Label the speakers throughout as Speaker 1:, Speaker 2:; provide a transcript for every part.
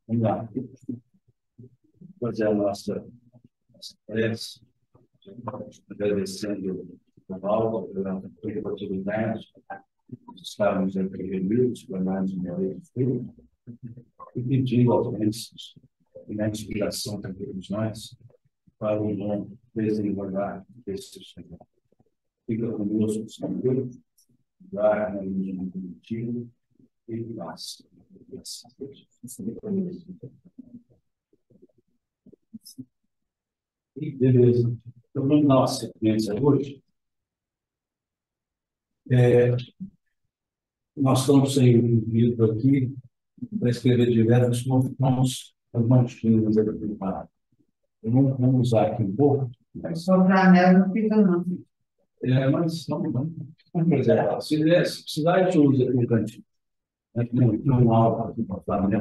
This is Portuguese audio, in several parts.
Speaker 1: Vamos lá. Fazer a nossa prece, agradecendo o Paulo pela oportunidade de estarmos aqui reunidos para mais uma vez e pedindo aos mestres e na inspiração de todos nós para o bom desenrolar deste Senhor. Fica conosco, Senhor, guarda no coletivo e paz. E beleza. Então, vamos dar uma sequência hoje. Nós estamos sem livro aqui para escrever diversos irmãos aqui preparados. Vamos usar aqui um pouco.
Speaker 2: Mas só para a Mel não fica, não.
Speaker 1: Mas vamos preservar. Se precisar, a gente usa aqui um cantinho. Não algo aqui para falar, né?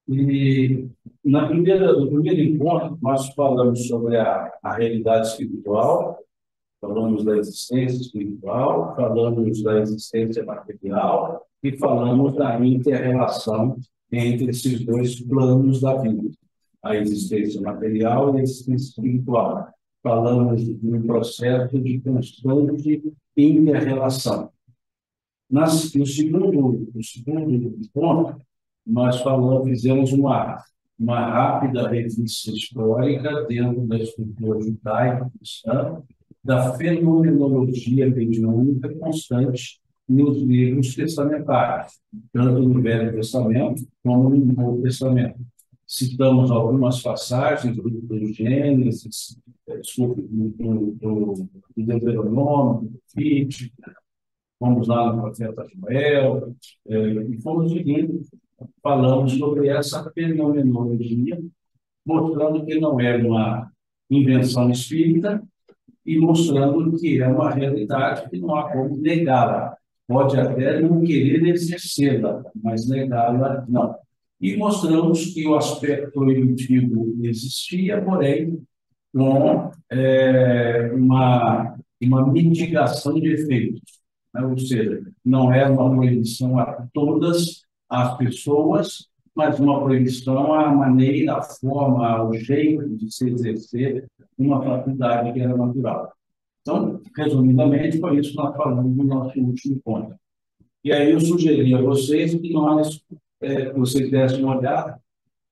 Speaker 1: E no primeiro encontro, nós falamos sobre a realidade espiritual, falamos da existência espiritual, falamos da existência material e falamos da inter-relação entre esses dois planos da vida, a existência material e a existência espiritual. Falamos de um processo de constante inter-relação. No segundo ponto, nós fizemos uma rápida revista histórica dentro da estrutura judaica cristã da fenomenologia mediúnica constante nos livros testamentários, tanto no Velho Testamento como no Novo Testamento. Citamos algumas passagens do Gênesis, do Deuteronômio, do Levítico, fomos lá no profeta Joel, e fomos seguindo, falamos sobre essa fenomenologia, mostrando que não é uma invenção espírita e mostrando que é uma realidade que não há como negá-la. Pode até não querer exercê-la, mas negá-la não. E mostramos que o aspecto proibitivo existia, porém, com uma mitigação de efeitos. Ou seja, não é uma proibição a todas as pessoas, mas uma proibição à maneira, à forma, ao jeito de se exercer uma faculdade que era natural. Então, resumidamente, foi isso que nós falamos no nosso último ponto. E aí eu sugeri a vocês que vocês dessem uma olhada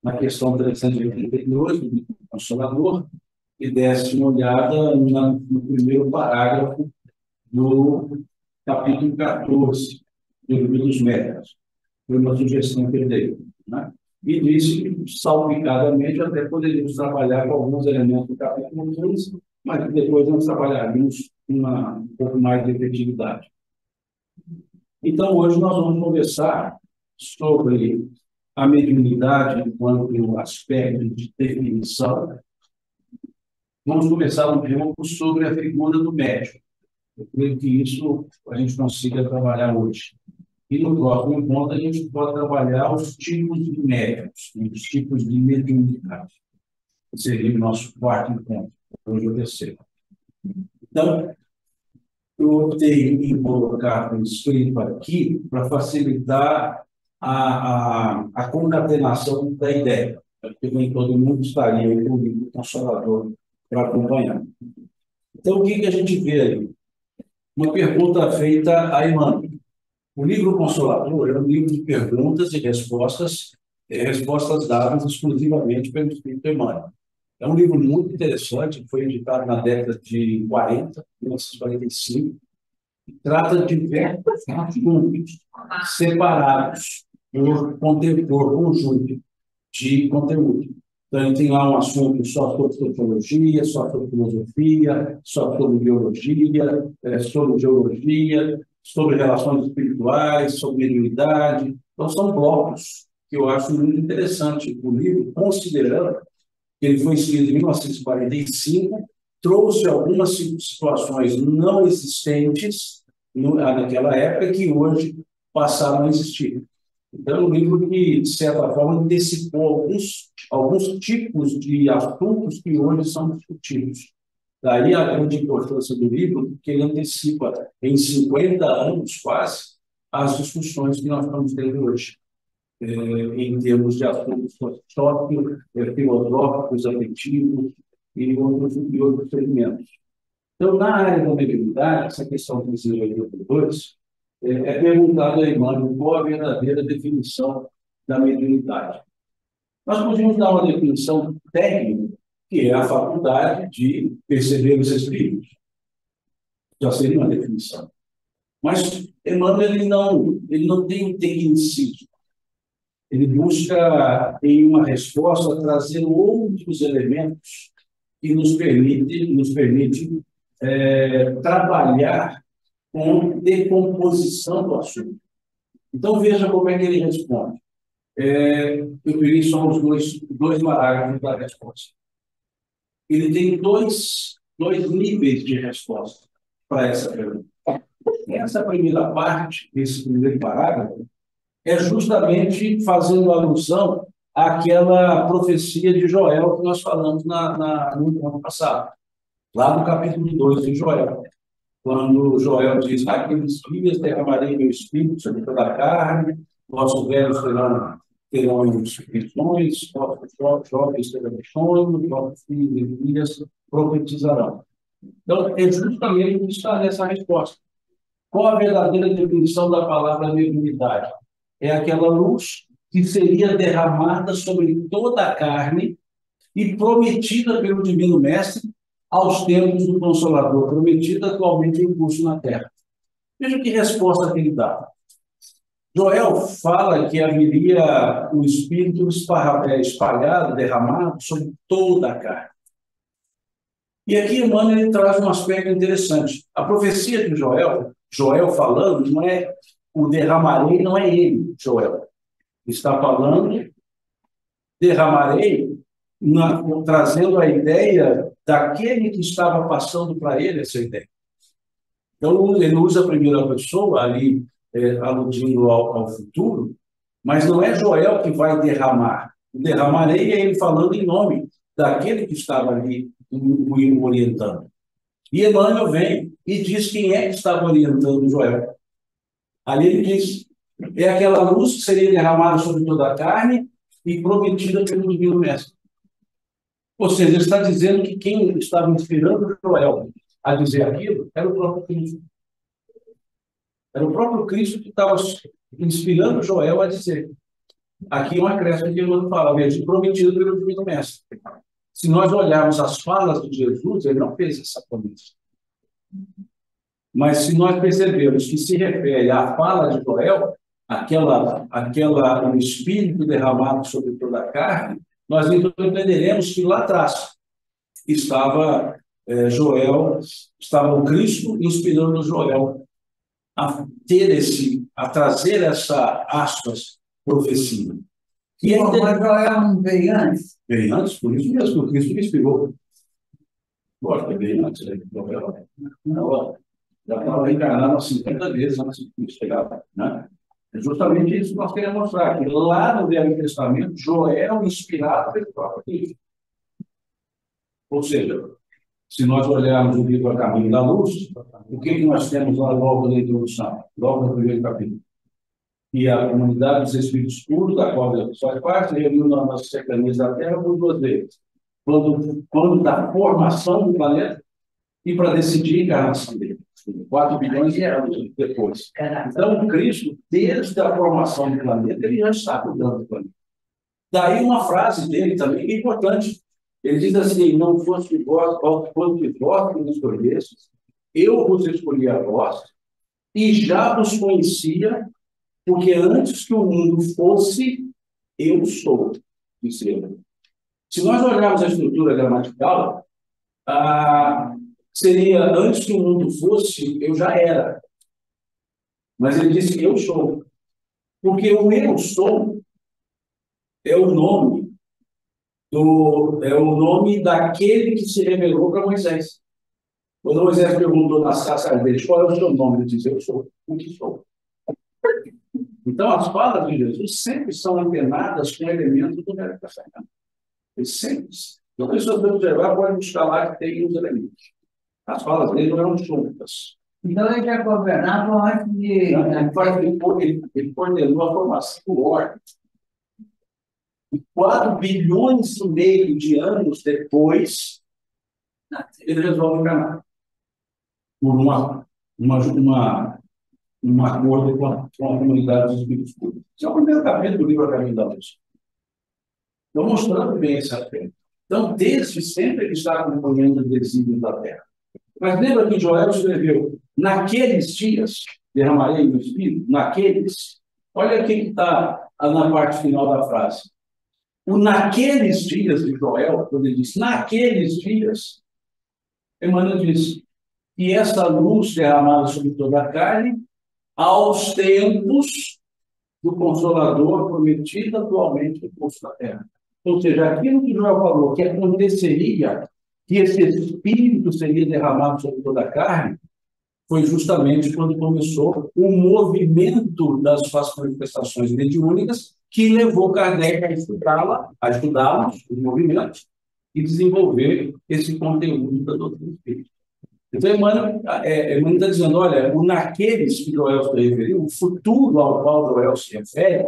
Speaker 1: na questão 382 do Consolador e dessem uma olhada no primeiro parágrafo do capítulo 14 do Livro dos Médiuns. Foi uma sugestão que ele deu, né? E disse que, salpicadamente, até poderíamos trabalhar com alguns elementos do capítulo 15, mas depois nós trabalharíamos com um pouco mais de efetividade. Então, hoje nós vamos conversar sobre a mediunidade enquanto aspecto de definição. Vamos começar um pouco sobre a figura do médium. Eu creio que isso a gente consiga trabalhar hoje. E no próximo encontro a gente pode trabalhar os tipos de médiums, os tipos de mediunidade. Seria o nosso quarto encontro, hoje o terceiro. Então, eu optei em colocar um escrito aqui para facilitar a concatenação da ideia, porque nem todo mundo estaria com o livro Consolador para acompanhar. Então, o que a gente vê aí? Uma pergunta feita a Emmanuel. O livro Consolador é um livro de perguntas e respostas dadas exclusivamente pelo Espírito Emmanuel. É um livro muito interessante, que foi editado na década de 1945, e trata de diversos assuntos separados por conjunto de conteúdo. Então, tem lá um assunto só sobre sociologia, só sobre filosofia, só sobre biologia, sobre geologia, sobre relações espirituais, sobre mediunidade. Então, são blocos que eu acho muito interessante o livro, considerando que ele foi escrito em 1945, trouxe algumas situações não existentes naquela época que hoje passaram a existir. Então, é um livro que, de certa forma, antecipou alguns tipos de assuntos que hoje são discutidos. Daí a grande importância do livro, porque ele antecipa em 50 anos quase as discussões que nós estamos tendo hoje. em termos de assuntos filosóficos, afetivos e outros segmentos. Então, na área da mediunidade, essa questão que você já depois, é perguntado a Emmanuel qual a verdadeira definição da mediunidade. Nós podemos dar uma definição técnica, que é a faculdade de perceber os espíritos. Já seria uma definição. Mas Emmanuel ele não tem um tecnicismo. Ele busca, em uma resposta, trazer outros elementos que nos permite trabalhar com decomposição do assunto. Então, veja como é que ele responde. Eu peguei só os dois parágrafos da resposta. Ele tem dois níveis de resposta para essa pergunta. Essa primeira parte, esse primeiro parágrafo, é justamente fazendo alusão àquela profecia de Joel que nós falamos no encontro passado, lá no capítulo 2 de Joel, quando Joel diz: naqueles dias derramarei meu espírito sobre toda a carne, vossos velhos terão inscrições, vossos jovens terão sonhos, vossos filhos e filhas profetizarão. Então, é justamente o que está nessa resposta. Qual a verdadeira definição da palavra mediunidade? É aquela luz que seria derramada sobre toda a carne e prometida pelo Divino Mestre aos tempos do Consolador, prometida atualmente em curso na Terra. Veja que resposta que ele dá. Joel fala que haveria um espírito espalhado, derramado sobre toda a carne. E aqui Emmanuel traz um aspecto interessante. A profecia de Joel falando, não é o derramarei, não é ele, Joel. Está falando, derramarei, trazendo a ideia daquele que estava passando para ele essa ideia. Então, ele usa a primeira pessoa ali, aludindo ao futuro, mas não é Joel que vai derramar. O derramarei é ele falando em nome daquele que estava ali o orientando. E Emmanuel vem e diz quem é que estava orientando Joel. Ali ele diz: é aquela luz que seria derramada sobre toda a carne e prometida pelo Divino Mestre. Ou seja, ele está dizendo que quem estava inspirando Joel a dizer aquilo era o próprio Cristo. Era o próprio Cristo que estava inspirando Joel a dizer. Aqui é um acréscimo que ele fala, veja, prometido pelo Divino Mestre. Se nós olharmos as falas de Jesus, ele não fez essa promessa. Mas se nós percebermos que se refere à fala de Joel, o espírito derramado sobre toda a carne, nós então entenderemos que lá atrás estava o Cristo inspirando Joel a trazer essa, aspas, profecia.
Speaker 2: E mas Joel não veio antes?
Speaker 1: Veio antes, por isso mesmo que o Cristo me inspirou. Lógico que veio antes, né? Já estava reencarnado 50 vezes antes de Cristo chegar, né? É justamente isso que nós queremos mostrar, que lá no Velho Testamento, Joel inspirado pelo próprio Cristo. Ou seja, se nós olharmos o livro A Caminho da Luz, o que nós temos lá logo na introdução, logo no primeiro capítulo? E a comunidade dos Espíritos puros, da qual Deus faz parte, reuniu nas cercanias da Terra por 2 vezes. Quando da formação do planeta e para decidir a encarnação dele. 4 bilhões de anos depois. Então, o Cristo, desde a formação do planeta, ele já está cuidando do planeta. Daí uma frase dele também é importante. Ele diz assim: não fosse vós que me escolhestes, eu vos escolhi a vós, e já vos conhecia, porque antes que o mundo fosse, eu sou, disse ele. Se nós olharmos a estrutura gramatical, seria antes que o mundo fosse, eu já era. Mas ele disse que eu sou. Porque o eu sou é o nome daquele que se revelou para Moisés. Quando Moisés perguntou nas caças dele, qual é o seu nome? Ele disse: eu sou o que sou. Então, as falas de Jesus sempre são antenadas com elementos do Velho Testamento. Eles sempre. Então, a pessoa pode observar, pode buscar lá que tem os elementos. As falas dele não eram soltas.
Speaker 2: Então, ele já governava antes de...
Speaker 1: Ele coordenou a formação do ordem. E 4 bilhões e meio de anos depois, ele resolve enganar. Por um acordo com a comunidade dos espíritos puros. Esse é o primeiro capítulo do livro A Caminho da Luz. Estou mostrando bem esse aspecto. Então, desde sempre ele está acompanhando os desígnios da Terra. Mas lembra que Joel escreveu, naqueles dias, derramarei o Espírito, naqueles. Olha o que está na parte final da frase. O naqueles dias de Joel, quando ele diz, naqueles dias, Emmanuel diz, e essa luz derramada sobre toda a carne, aos tempos do Consolador prometido atualmente no curso da Terra. Ou seja, aquilo que Joel falou, que aconteceria, que esse Espírito seria derramado sobre toda a carne, foi justamente quando começou o movimento das manifestações mediúnicas que levou Kardec a estudá-los, os movimentos, e desenvolver esse conteúdo da doutrina espírita. Então, Emmanuel está dizendo, olha, o naqueles que Joel se referiu, o futuro ao qual Joel se refere,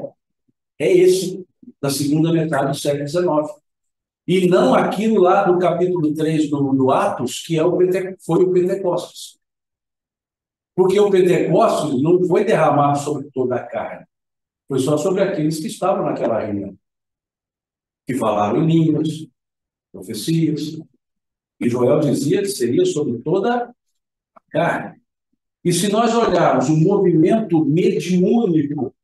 Speaker 1: é esse, da segunda metade do século XIX. E não aquilo lá do capítulo 3 do Atos, que foi o Pentecostes. Porque o Pentecostes não foi derramado sobre toda a carne, foi só sobre aqueles que estavam naquela reunião, que falaram em línguas, profecias. E Joel dizia que seria sobre toda a carne. E se nós olharmos o movimento mediúnico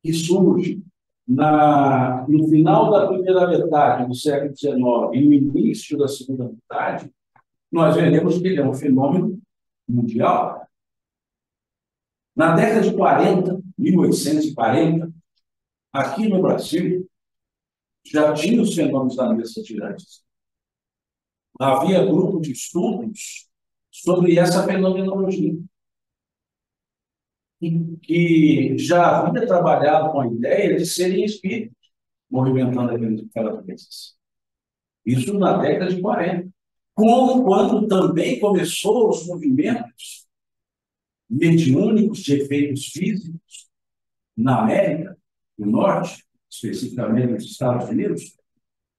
Speaker 1: que surge no final da primeira metade do século XIX e no início da segunda metade, nós veremos que ele é um fenômeno mundial. Na década de 40, 1840, aqui no Brasil, já tinha os fenômenos da mesa girantes. Havia grupo de estudos sobre essa fenomenologia, que já havia trabalhado com a ideia de serem espíritos, movimentando aquelas mesas. Isso na década de 40. Como quando também começou os movimentos mediúnicos de efeitos físicos na América do Norte, especificamente nos Estados Unidos,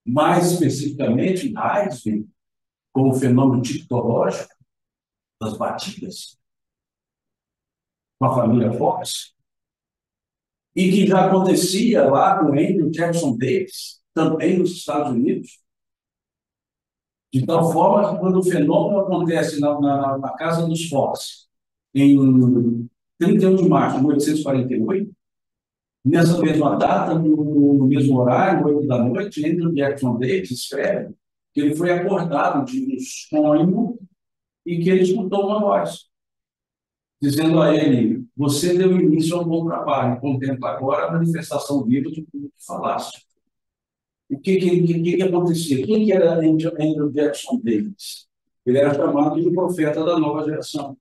Speaker 1: mais especificamente em Heisenberg, com o fenômeno tictológico das batidas, com a família Fox, e que já acontecia lá com Andrew Jackson Davis, também nos Estados Unidos, de tal forma que quando o fenômeno acontece na casa dos Fox, em 31 de março de 1848, nessa mesma data, no mesmo horário, 8 da noite, Andrew Jackson Davis escreve que ele foi acordado de um sonho e que ele escutou uma voz, dizendo a ele, você deu início a um bom trabalho, contempla agora a manifestação viva de tudo que falaste. O que acontecia? Quem que era Andrew Jackson Davis? Ele era chamado de profeta da nova geração,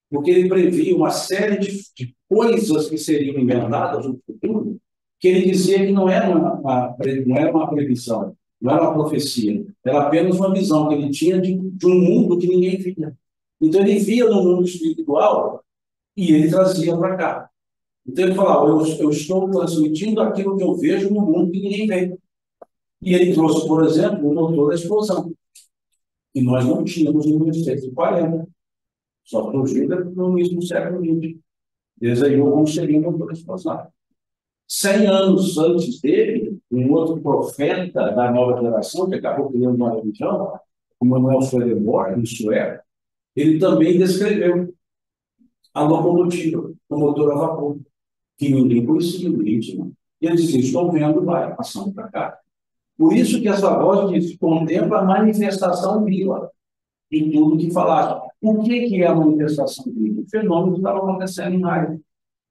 Speaker 1: porque ele previa uma série de coisas que seriam inventadas no futuro, que ele dizia que não era uma previsão, não era uma profecia, era apenas uma visão que ele tinha de um mundo que ninguém via. Então, ele via no mundo espiritual e ele trazia para cá. Então, ele falava, eu estou transmitindo aquilo que eu vejo no mundo que ninguém vê. E ele trouxe, por exemplo, o motor da explosão, que nós não tínhamos em 1940, só surgiu no início do século XX. Desenhou como seria o motor da explosão. 100 anos antes dele, um outro profeta da nova geração, que acabou criando uma religião, o Manuel Swedenborg, em Suécia, ele também descreveu a locomotiva, o motor a vapor, que ninguém conhecia o ritmo. E ele disse, estou vendo, vai, passando para cá. Por isso que essa voz diz, contempla a manifestação viva de tudo que falaste. O que é a manifestação viva? O fenômeno que estava acontecendo em raio.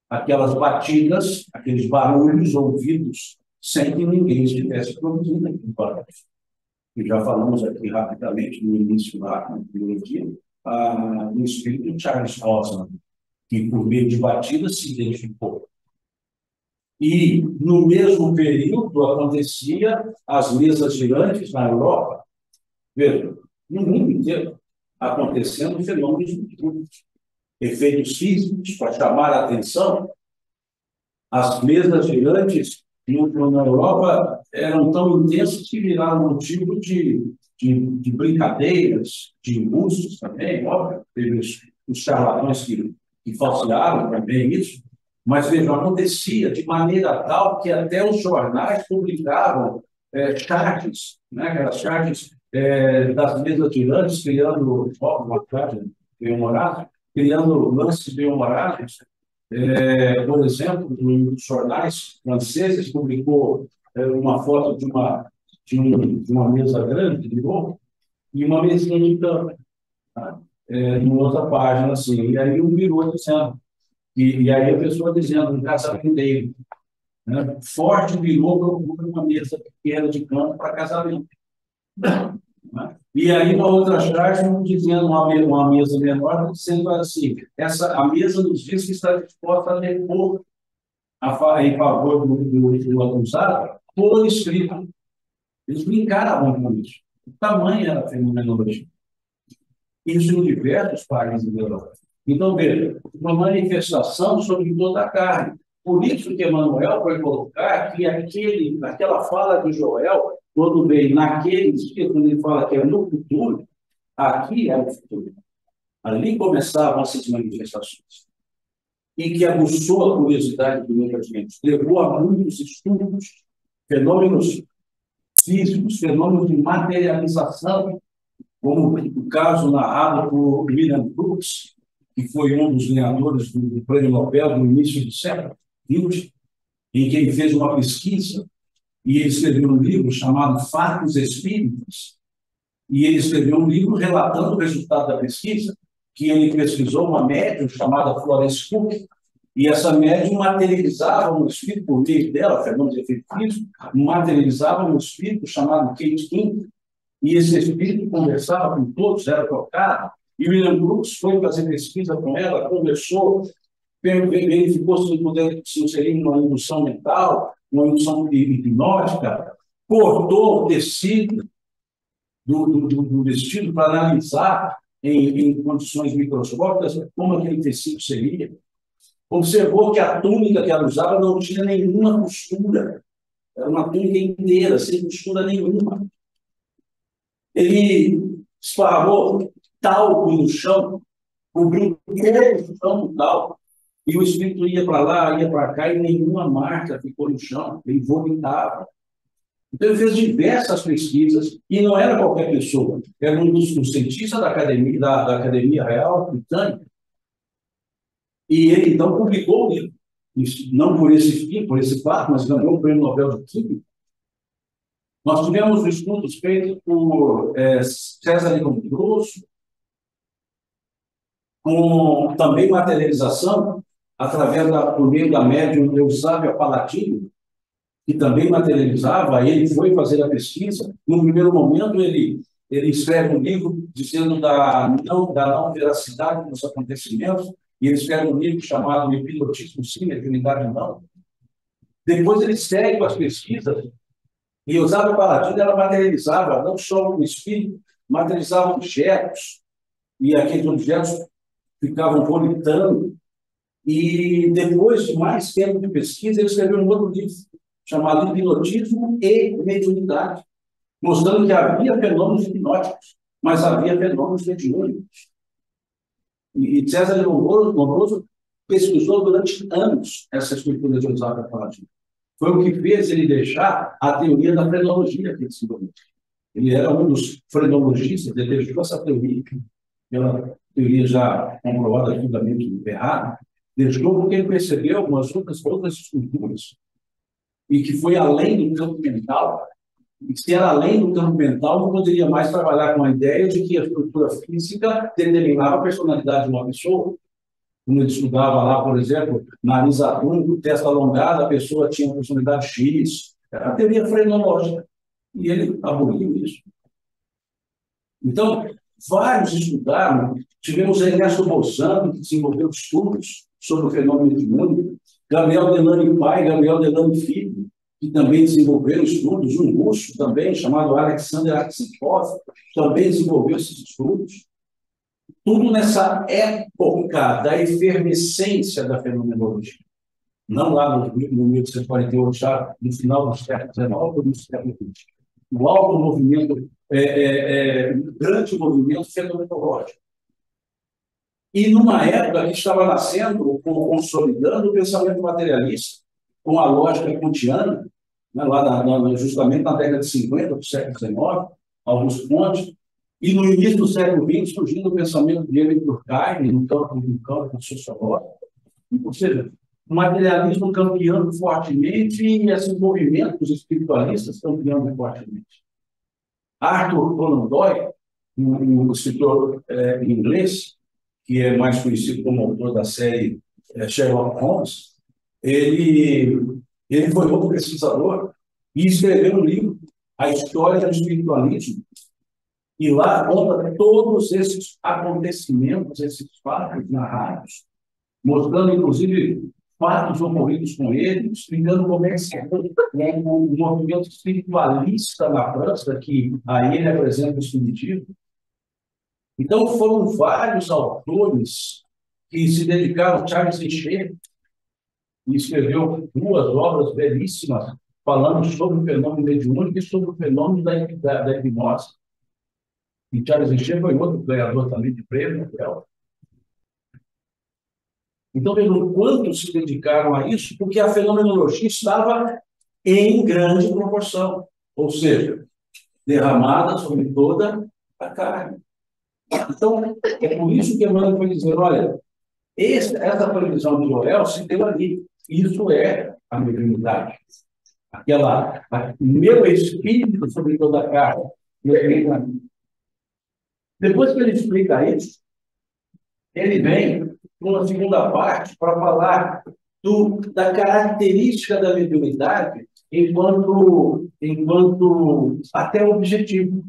Speaker 1: Aquelas batidas, aqueles barulhos ouvidos, sem que ninguém estivesse produzindo aquilo para nós. E já falamos aqui rapidamente no início da biologia, do espírito de Charles Osman, que por meio de batidas se identificou. E, no mesmo período, acontecia as mesas girantes na Europa. Veja, no mundo inteiro, acontecendo fenômenos de efeitos físicos para chamar a atenção. As mesas girantes na Europa eram tão intensos que viraram motivo de brincadeiras, de embustes também, óbvio, teve os charlatões que falsearam também isso, mas veja, acontecia de maneira tal que até os jornais publicavam charges, né, aquelas charges das mesas tirantes, criando uma charge bem-humorada, criando lances bem-humorados. Por exemplo, um dos jornais franceses publicou uma foto de uma mesa grande de novo e uma mesinha de campo, tá? Em outra página, assim. E aí um virou dizendo, e aí a pessoa dizendo, um casamento dele, né? Ford virou procura uma mesa pequena de campo para casamento. Né? E aí uma outra charge dizendo uma mesa menor, dizendo assim, a mesa nos diz que está disposta a depor em favor do acusado por escrito. Eles brincavam com isso. O tamanho era a fenomenologia. Isso em diversos países da Europa. Então, veja, uma manifestação sobre toda a carne. Por isso que Emmanuel foi colocar que aquela fala de Joel, quando veio naqueles dias, quando ele fala que é no futuro, aqui é o futuro. Ali começavam essas manifestações. E que aguçou a curiosidade do Lucas Mendes, levou a muitos estudos, fenômenos físicos, fenômenos de materialização, como o caso narrado por William Brooks, que foi um dos ganhadores do Prêmio Nobel no início do século XX, em que ele fez uma pesquisa e ele escreveu um livro chamado Fatos Espíritas, e ele escreveu um livro relatando o resultado da pesquisa, que ele pesquisou uma médium chamada Florence Cook, e essa médium materializava um espírito, por meio dela, Fernando de Efeito Físico, materializava um espírito chamado Kate King, e esse espírito conversava com todos, era tocado, e William Brooks foi fazer pesquisa com ela, conversou, verificou se não seria uma indução mental, uma indução hipnótica, cortou o tecido do vestido para analisar em condições microscópicas como aquele tecido seria. Observou que a túnica que ela usava não tinha nenhuma costura, era uma túnica inteira, sem costura nenhuma. Ele esparramou talco no chão, cobriu todo o chão do talco, e o espírito ia para lá, ia para cá, e nenhuma marca ficou no chão, ele vomitava. Então, ele fez diversas pesquisas, e não era qualquer pessoa, era um dos cientistas da Academia Real Britânica, e ele, então, publicou o livro, não por esse fato, mas ganhou o Prêmio Nobel de Química. Nós tivemos estudos feitos por César Lombroso, com também materialização, por meio da médium Eusébia Palatino, que também materializava, ele foi fazer a pesquisa. No primeiro momento, ele escreve um livro dizendo da não veracidade dos acontecimentos, e ele escreve um livro chamado Hipnotismo Sim, Mediunidade Não. Depois ele segue com as pesquisas, e Eusébia Palatino, ela materializava não só o espírito, materializava objetos, e aqueles objetos ficavam vomitando. E depois de mais tempo de pesquisa, ele escreveu um outro livro, chamado Hipnotismo e Mediunidade, mostrando que havia fenômenos hipnóticos, mas havia fenômenos mediúnicos. E César Lombroso pesquisou durante anos essa estrutura de Eusébia Palatino. Foi o que fez ele deixar a teoria da frenologia que ele desenvolveu. Ele era um dos frenologistas, ele deixou essa teoria, pela teoria já comprovada fundamente errada, deixou porque ele percebeu algumas outras estruturas, e que foi além do campo mental, e se era além do campo mental, não poderia mais trabalhar com a ideia de que a estrutura física determinava a personalidade de uma pessoa. Quando ele estudava lá, por exemplo, nariz adunco, testa alongada, a pessoa tinha uma personalidade X. Era a teoria frenológica. E ele aboliu isso. Então, vários estudaram. Tivemos Ernesto Bolzano, que desenvolveu estudos sobre o fenômeno mediúnico, Gabriel Delany pai, Gabriel Delany filho, que também desenvolveram estudos, um russo também, chamado Alexander Aksakov, também desenvolveu esses estudos. Tudo nessa época da efervescência da fenomenologia. não lá no 1848, já no final do século XIX ou no século XX. O alto movimento, o grande movimento fenomenológico. E numa época que estava nascendo, consolidando o pensamento materialista, com a lógica kantiana, né, justamente na década de 50 do século XIX, Augusto Comte, e no início do século XX, surgindo o pensamento de Emile Durkheim, no campo sociológico. Ou seja, o materialismo campeando fortemente e esses movimentos espiritualistas campeando fortemente. Arthur Conan Doyle, um escritor inglês, que é mais conhecido como autor da série Sherlock Holmes, ele foi outro pesquisador e escreveu um livro, A História do Espiritualismo, e lá conta todos esses acontecimentos, esses fatos narrados, mostrando, inclusive, fatos ocorridos com ele, explicando como é que se um movimento espiritualista na França, que aí ele apresenta o espiritismo. Então, foram vários autores que se dedicaram. Charles Richer escreveu 2 obras belíssimas falando sobre o fenômeno mediúnico e sobre o fenômeno da hipnose. E Charles Richer foi outro ganhador também de prêmio Nobel. Então, vejam quanto se dedicaram a isso, porque a fenomenologia estava em grande proporção, ou seja, derramada sobre toda a carne. Então, é por isso que Emmanuel foi dizer, olha, essa previsão de Joel se deu ali. Isso é a mediunidade. Meu espírito sobre toda a carne. Depois que ele explica isso, ele vem numa segunda parte para falar da característica da mediunidade enquanto até objetivo.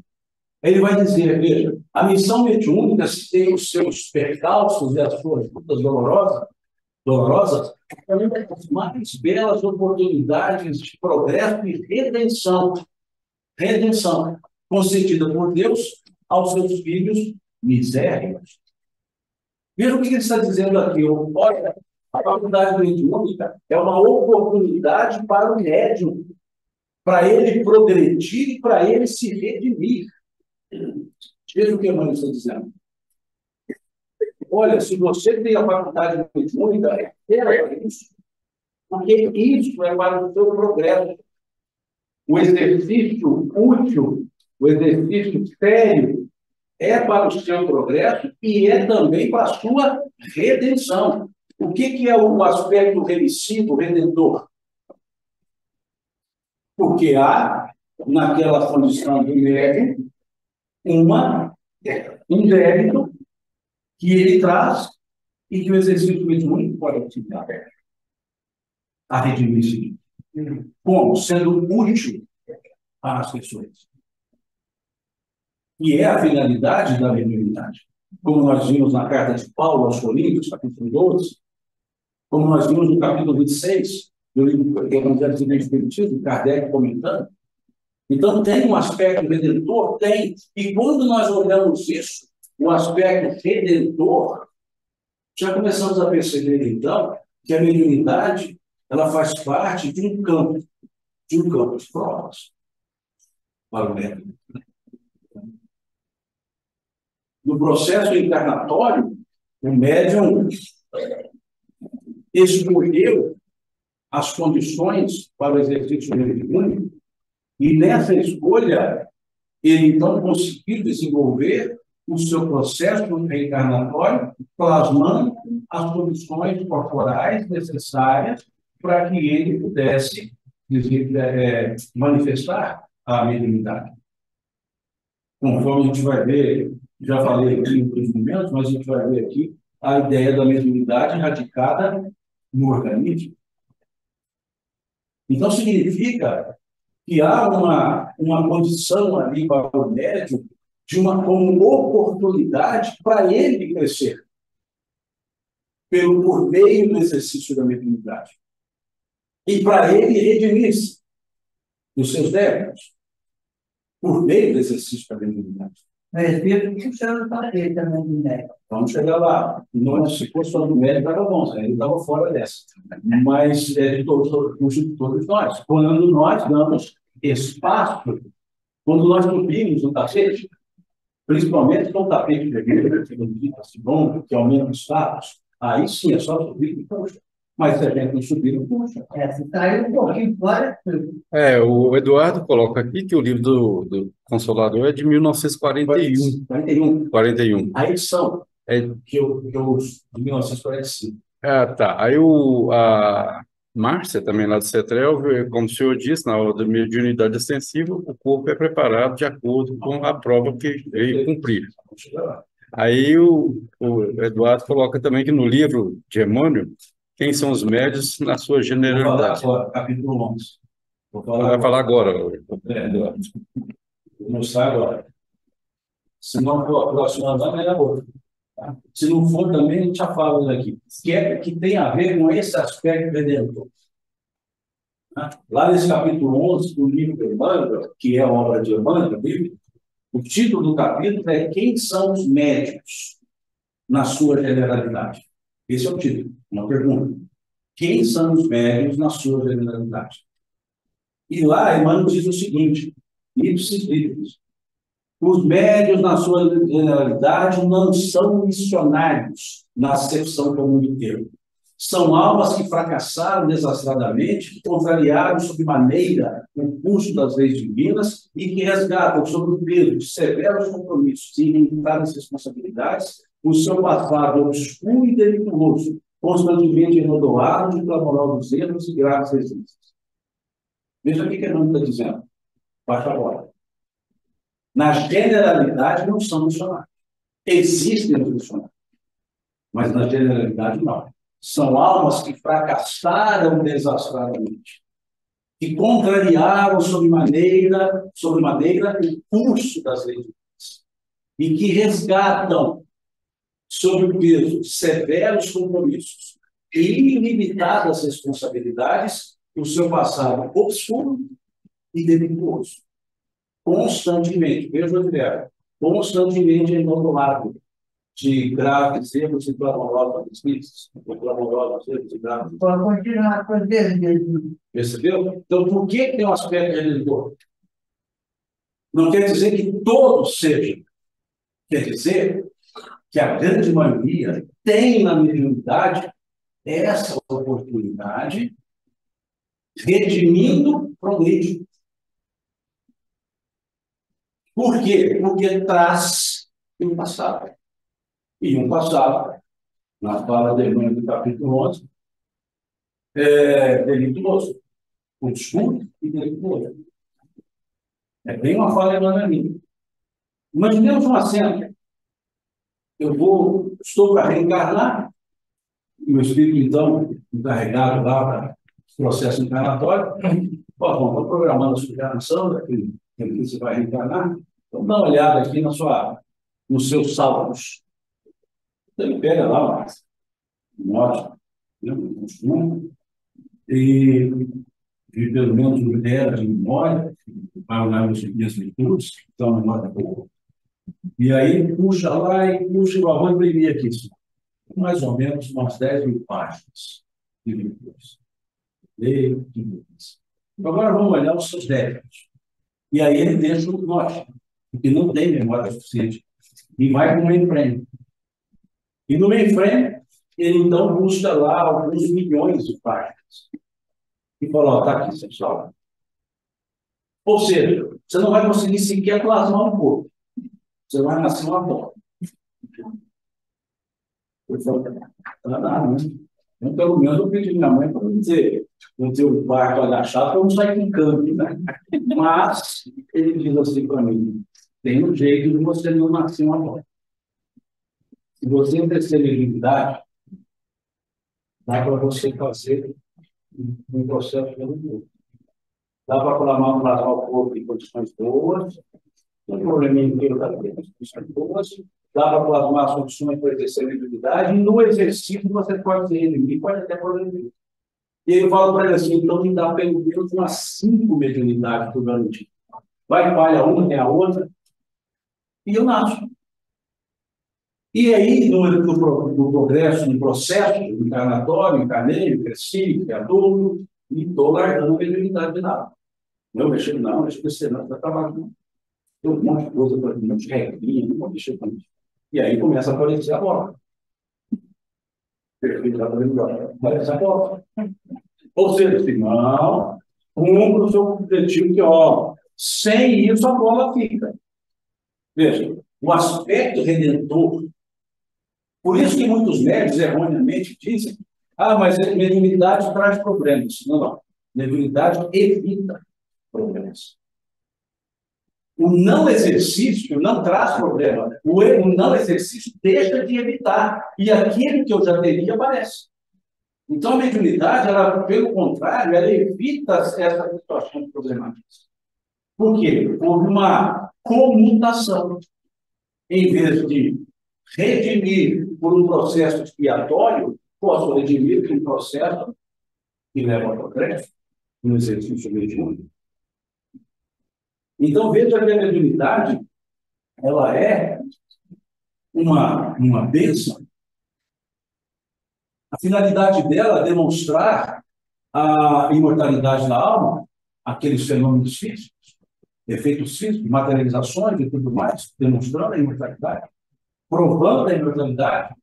Speaker 1: Ele vai dizer, veja, a missão mediúnica, se tem os seus percalços e as suas lutas dolorosas, é uma das mais belas oportunidades de progresso e redenção concedida por Deus aos seus filhos misérios. Veja o que ele está dizendo aqui. Olha, a faculdade mediúnica é uma oportunidade para o médium, para ele progredir e para ele se redimir. Veja o que Emmanuel está dizendo. Olha, se você tem a faculdade mediúnica, é isso, porque isso é para o seu progresso. O exercício útil, o exercício sério, é para o seu progresso e é também para a sua redenção. O que é o aspecto remissivo, redentor? Porque há, naquela condição do médium, um débito que ele traz e que o exercício mediúnico pode auxiliar a redimir-se. Como? Sendo útil às pessoas. E é a finalidade da mediunidade. Como nós vimos na carta de Paulo aos Coríntios, capítulo 12, como nós vimos no capítulo 26, do livro Evangelho do Espiritismo, Kardec comentando. Então, tem um aspecto redentor? Tem. E quando nós olhamos isso, o aspecto redentor, já começamos a perceber, então, que a mediunidade ela faz parte de um campo de provas para o médium. No processo encarnatório, o médium escolheu as condições para o exercício mediúnico e, nessa escolha, ele, então, conseguiu desenvolver o seu processo reencarnatório, plasmando as condições corporais necessárias para que ele pudesse manifestar a mediunidade. Conforme a gente vai ver, já falei aqui em outros momentos, mas a gente vai ver aqui a ideia da mediunidade radicada no organismo. Então, significa que há uma condição ali para o médium como oportunidade para ele crescer por meio do exercício da mediunidade. E para ele redimir-se dos seus débitos por meio do exercício da mediunidade.
Speaker 2: Mas vivo puxando o tapete também de médico.
Speaker 1: Vamos chegar lá. Não, se fosse só do médico, estava bom, ele estava fora dessa. Mas é de todos nós. Quando nós damos espaço, quando nós subimos no tapete, principalmente com o tapete vermelho, que aumenta o status, aí sim é só subir e puxa. Mas se a gente não subir, não puxa.
Speaker 2: Se saiu um pouquinho fora,
Speaker 3: O Eduardo coloca aqui que o livro do Consolador é de 1941. 41.
Speaker 1: A edição
Speaker 3: É,
Speaker 1: que eu de 1945.
Speaker 3: tá. Aí a Márcia, também lá do CETREL, como o senhor disse, na aula de unidade extensiva, o corpo é preparado de acordo com a prova que veio cumprir.
Speaker 1: Vamos chegar lá.
Speaker 3: Aí o Eduardo coloca também que no livro de Emmanuel, quem são os médios na sua
Speaker 1: Vou falar
Speaker 3: generalidade.
Speaker 1: agora, capítulo 11. Vou
Speaker 3: Vai falar agora.
Speaker 1: Eduardo. Não sai agora. Se não for a próxima andando, é a outra. Tá? Se não for também, a gente já fala daqui. Que tem a ver com esse aspecto redentor. Tá? Lá nesse capítulo 11 do livro de Emmanuel, que é a obra de Emmanuel, o título do capítulo é Quem são os médios na sua generalidade? Esse é o título, uma pergunta. Quem são os médios na sua generalidade? E lá, Emmanuel diz o seguinte, ipsis literis, os médios, na sua generalidade, não são missionários na acepção comum do termo. São almas que fracassaram desastradamente, que contrariaram sobremaneira o curso das leis divinas e que resgatam sobre o peso de severos compromissos e ilimitadas responsabilidades o seu passado obscuro e delituoso, constantemente enrodoado de clamorosos erros e graves resíduos. Veja o que ele está dizendo. Baixa agora. Na generalidade, não são missionários. Existem os missionários, mas na generalidade, não. São almas que fracassaram desastradamente, que contrariaram sobremaneira o curso das leis divinas e que resgatam, sob o peso de severos compromissos e ilimitadas responsabilidades, o seu passado obscuro e delituoso. Constantemente, veja o verbo, constantemente enrolado de graves erros e clamorosos erros e graves.
Speaker 2: pode continuar com ele.
Speaker 1: Percebeu? Então, por que tem um aspecto redentor? Não quer dizer que todos sejam. Quer dizer que a grande maioria tem na mediunidade essa oportunidade, redimindo progresso. Por quê? Porque traz um passado. E um passado, na fala de Emmanuel do capítulo 11, é delituoso. Obscuro e delituoso. É bem uma fala Emmanuelina. Imaginemos uma cena. Estou para reencarnar, e o espírito, então, encarregado lá para o processo encarnatório, vamos programando a sua encarnação, daquele que você vai reencarnar. Então, dá uma olhada aqui nos seus saldos. Então, ele pega lá uma nota, e pelo menos uma ideia de memória, vai olhar nos dias leituras, então, uma nota boa. E aí, puxa lá e puxa, eu vou imprimir aqui, mais ou menos umas 10.000 páginas de leituras. Agora vamos olhar os seus débitos. E aí ele deixa o note, porque não tem memória suficiente. E vai para o mainframe. E no mainframe, ele então busca lá alguns milhões de páginas. E fala, está aqui, pessoal. Ou seja, você não vai conseguir sequer plasmar um pouco. Você vai nascer uma bola. Então, pelo menos eu pedi minha mãe para não dizer o quarto agachado para não sair com câmbio, né? Mas ele diz assim para mim: tem um jeito de você não nascer uma bola. Se você ter celeridade, dá para você fazer um processo pelo corpo. Dá para plasmar o corpo em condições boas, um probleminha inteiro da vida, condições boas. Dá para plasmar soluções para exercer mediunidade, e no exercício você pode ser inimigo, pode até progredir. E ele fala para ele assim, então me dá pelo menos umas 5 mediunidades por garantia. Vai falha uma, tem a outra. e eu nasço. E aí, no progresso, no processo encarnatório, encarnei, cresci, fiquei adulto, e estou largando a mediunidade de nada. Não mexendo, não, deixa eu crescer, não, está trabalhando. Tem um monte de coisa para mim, um monte de regrinha, não vou mexer com isso. E aí começa a aparecer a bola. Perfeito, está melhor. Aparece a bola. Ou seja, assim, não, cumpra o seu objetivo que, ó, sem isso a bola fica. Veja, o aspecto redentor. Por isso que muitos médicos erroneamente dizem, mas a mediunidade traz problemas. Não, não. Mediunidade evita problemas. O não exercício não traz problema. O não exercício deixa de evitar. E aquilo que eu já teria aparece. Então, a mediunidade, ela, pelo contrário, ela evita essa situação problemática. Por quê? Houve uma comutação. Em vez de redimir por um processo expiatório, posso redimir por um processo que leva ao progresso, no exercício mediúnico. Então, veja que a mediunidade, ela é uma bênção. A finalidade dela é demonstrar a imortalidade da alma, aqueles fenômenos físicos, efeitos físicos, materializações e tudo mais, demonstrando a imortalidade, provando a imortalidade.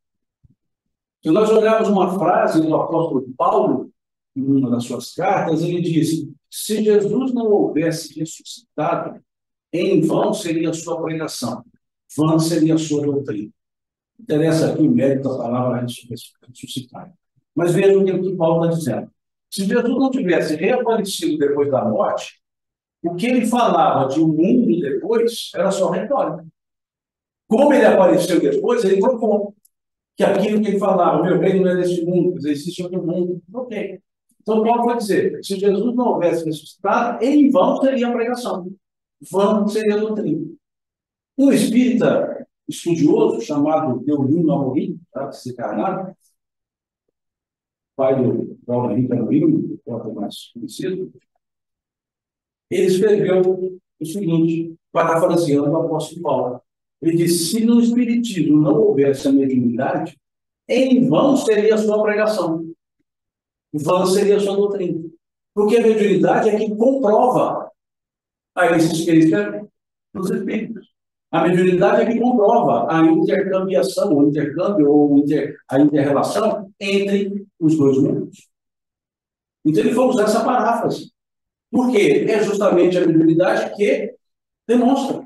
Speaker 1: Se nós olharmos uma frase do apóstolo Paulo, em uma das suas cartas, ele diz: se Jesus não houvesse ressuscitado, em vão seria a sua pregação, vã seria a sua doutrina. Interessa aqui o mérito da palavra ressuscitar. Mas veja o que Paulo está dizendo. Se Jesus não tivesse reaparecido depois da morte, o que ele falava de um mundo depois era só retórica. Como ele apareceu depois, ele provou que aquilo que ele falava, meu reino não é deste mundo, existe outro mundo. Ok. Então, Paulo vai dizer, se Jesus não houvesse ressuscitado, em vão seria a pregação. Vão seria a doutrina. Um espírita estudioso chamado Deolino Amorim, desencarnado, pai do Paulo Henrique Amorim, o mais conhecido, ele escreveu o seguinte, parafraseando o apóstolo Paulo. Ele disse: se no espiritismo não houvesse a mediunidade, em vão seria a sua pregação. Vã seria a sua doutrina. Porque a mediunidade é que comprova a existência dos espíritos. A mediunidade é que comprova a intercambiação, o intercâmbio ou a inter-relação entre os dois mundos. Então, ele foi usar essa paráfrase. Por quê? É justamente a mediunidade que demonstra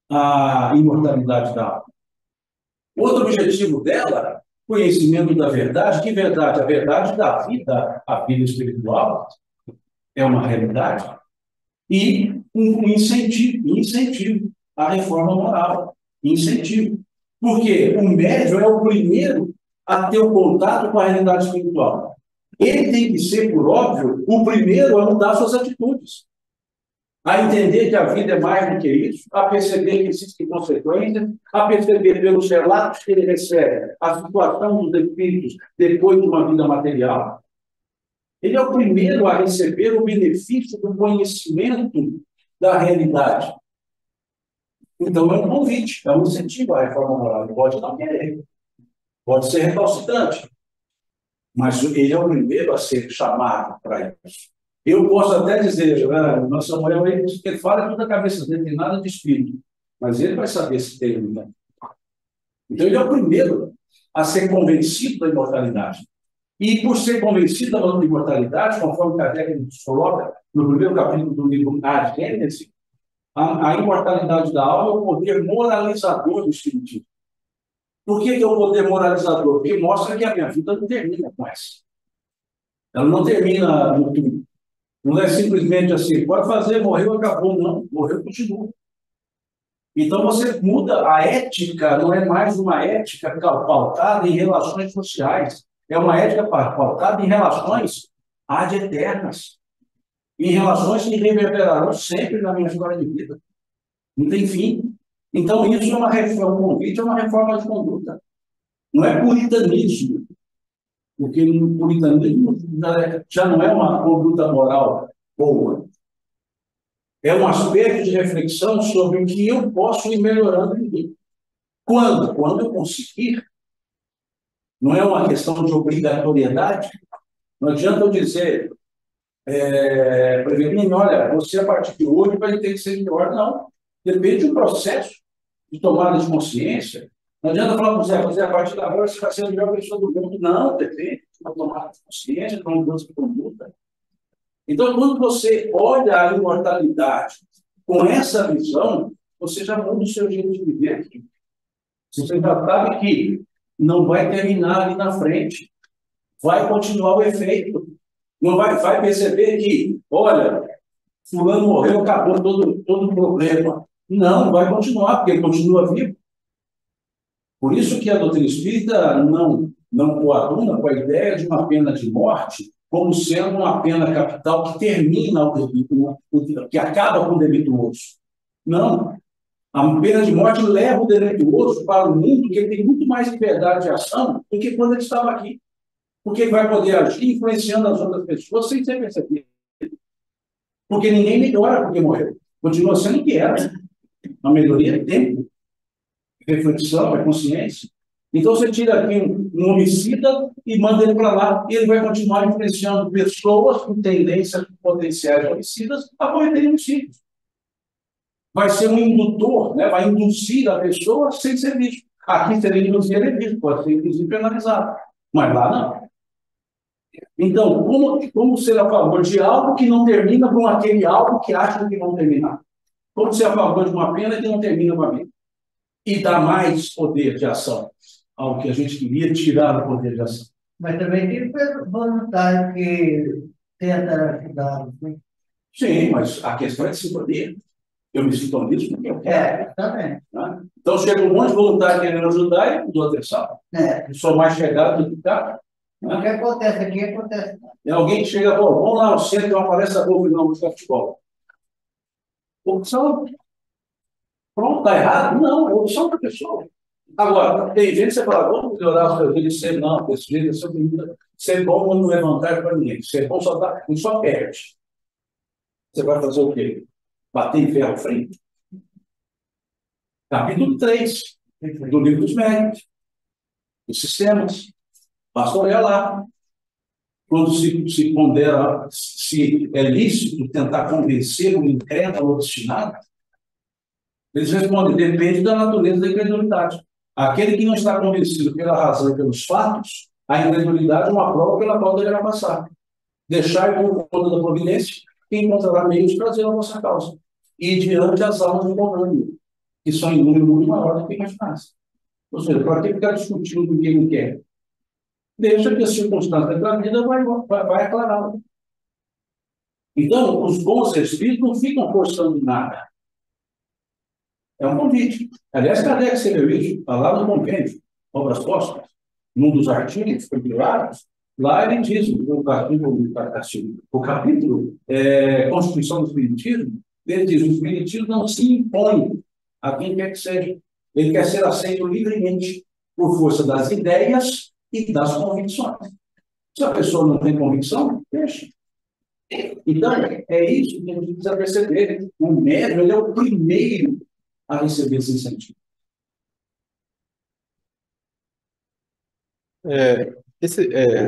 Speaker 1: a imortalidade da alma. Outro objetivo dela, conhecimento da verdade. Que verdade? A verdade da vida, a vida espiritual, é uma realidade. E um incentivo à reforma moral. Incentivo. Porque o médium é o primeiro a ter o contato com a realidade espiritual. Ele tem que ser, por óbvio, o primeiro a mudar suas atitudes. A entender que a vida é mais do que isso, a perceber que existem consequências, a perceber pelos relatos que ele recebe a situação dos espíritos depois de uma vida material. Ele é o primeiro a receber o benefício do conhecimento da realidade. Então, é um convite, é um incentivo à reforma moral. Ele pode não querer, pode ser recalcitrante, mas ele é o primeiro a ser chamado para isso. Eu posso até dizer, nosso Samuel, ele fala tudo da cabeça dele, tem nada de espírito, mas ele vai saber se tem ou não. Então, ele é o primeiro a ser convencido da imortalidade. E por ser convencido da imortalidade, conforme Kardec nos coloca no primeiro capítulo do livro A Gênese, a imortalidade da alma é o poder moralizador do espiritismo. Por que é o poder moralizador? Porque mostra que a minha vida não termina com essa. Ela não termina no tudo. Não é simplesmente assim, pode fazer, morreu, acabou. Não, morreu, continua. Então você muda a ética, não é mais uma ética pautada em relações sociais. É uma ética pautada em relações ad eternas. Em relações que reverberarão sempre na minha história de vida. Não tem fim. Então, isso é um convite, é uma reforma de conduta. Não é puritanismo. Porque o puritanismo já não é uma conduta moral boa. É um aspecto de reflexão sobre o que eu posso ir melhorando em mim. Quando? Quando eu conseguir. Não é uma questão de obrigatoriedade. Não adianta eu dizer, Prevelino, olha, você a partir de hoje vai ter que ser melhor. Não. Depende do processo de tomada de consciência. Não adianta falar para você, a partir de agora você vai ser a melhor pessoa do mundo. Não, depende da tomada de consciência, de uma mudança de conduta. Então, quando você olha a imortalidade com essa visão, você já muda o seu jeito de viver. Você já sabe que não vai terminar ali na frente. Vai continuar o efeito. Não vai perceber que, olha, fulano morreu, acabou todo o problema. Não, vai continuar, porque ele continua vivo. Por isso que a doutrina espírita não coaduna com a ideia de uma pena de morte como sendo uma pena capital que termina o delito, que acaba com o delituoso. Não. A pena de morte leva o delituoso para o mundo que ele tem muito mais liberdade de ação do que quando ele estava aqui. Porque ele vai poder agir influenciando as outras pessoas sem ser percebido. Porque ninguém melhora porque morreu. Continua sendo o que era. Uma melhoria de tempo, reflexão, é consciência. Então você tira aqui um homicida e manda ele para lá, e ele vai continuar influenciando pessoas com tendências potenciais homicidas a cometerem homicídios. Vai ser um indutor, né? Vai induzir a pessoa sem ser visto. Aqui seria induzir ele visto, pode ser inclusive penalizado, mas lá não. Então, como ser a favor de algo que não termina com aquele algo que acha que vão terminar? Como ser a favor de uma pena que não termina com a vida? E dá mais poder de ação ao que a gente queria tirar o poder de ação.
Speaker 2: Mas também tem voluntário que tenta ajudar. Né?
Speaker 1: Sim, mas a questão é de sintonia. Eu me sintonizo porque eu quero.
Speaker 2: Também.
Speaker 1: Né? Então, chega um monte de voluntário querendo ajudar e eu dou atenção. Eu sou mais chegado do que cá.
Speaker 2: O que acontece aqui, acontece.
Speaker 1: E alguém chega e fala, vamos lá, o centro tem uma palestra boa, não, vou jogar futebol. Opção. Pronto, está errado? Não, é opção da pessoa. Agora, tem gente que você fala, vamos melhorar o seu vídeo, ser não, esse vídeo é sobre ser bom não levantar para ninguém. Ser bom só dá, só perde. Você vai fazer o quê? Bater em ferro frente? Capítulo 3 do livro dos médicos, dos sistemas. Basta olhar lá. Quando se pondera se é lícito tentar convencer o incrédulo obstinado, eles respondem, depende da natureza da incredulidade. Aquele que não está convencido pela razão e pelos fatos, a incredulidade é uma prova pela qual deverá passar. Deixar por conta da providência, que encontrará meios de trazer a nossa causa. E diante as almas do comando, que são em número muito maior do que as mais. Ou seja, para que ficar discutindo com quem não quer? Deixa que a circunstância da vida vai aclarar. Então, os bons espíritos não ficam forçando nada. É um convite. Aliás, Kardec escreveu isso, está lá no convênio, Obras Póstumas, num dos artigos compilados, lá ele diz, o capítulo Constituição do Espiritismo, ele diz, o Espiritismo não se impõe a quem quer que seja. Ele quer ser aceito livremente, por força das ideias e das convicções. Se a pessoa não tem convicção, deixa. Então, é isso que a gente precisa perceber. O médium, ele é o primeiro a receber esse incentivo.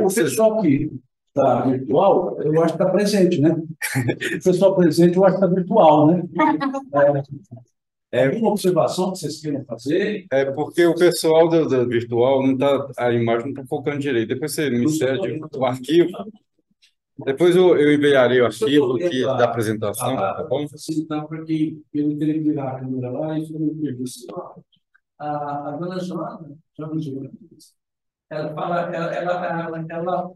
Speaker 1: O pessoal que está virtual, eu acho que está presente, né? O pessoal presente, eu acho que está virtual, né? Alguma observação que vocês queiram fazer?
Speaker 3: É porque o pessoal do virtual não está, a imagem não está focando direito. Depois você me cede o arquivo. Depois eu enviarei o arquivo aqui da apresentação, tá bom?
Speaker 1: Facilitar para que ele teria que virar a câmera lá e isso não perdi. A dona Joana, ela fala, ela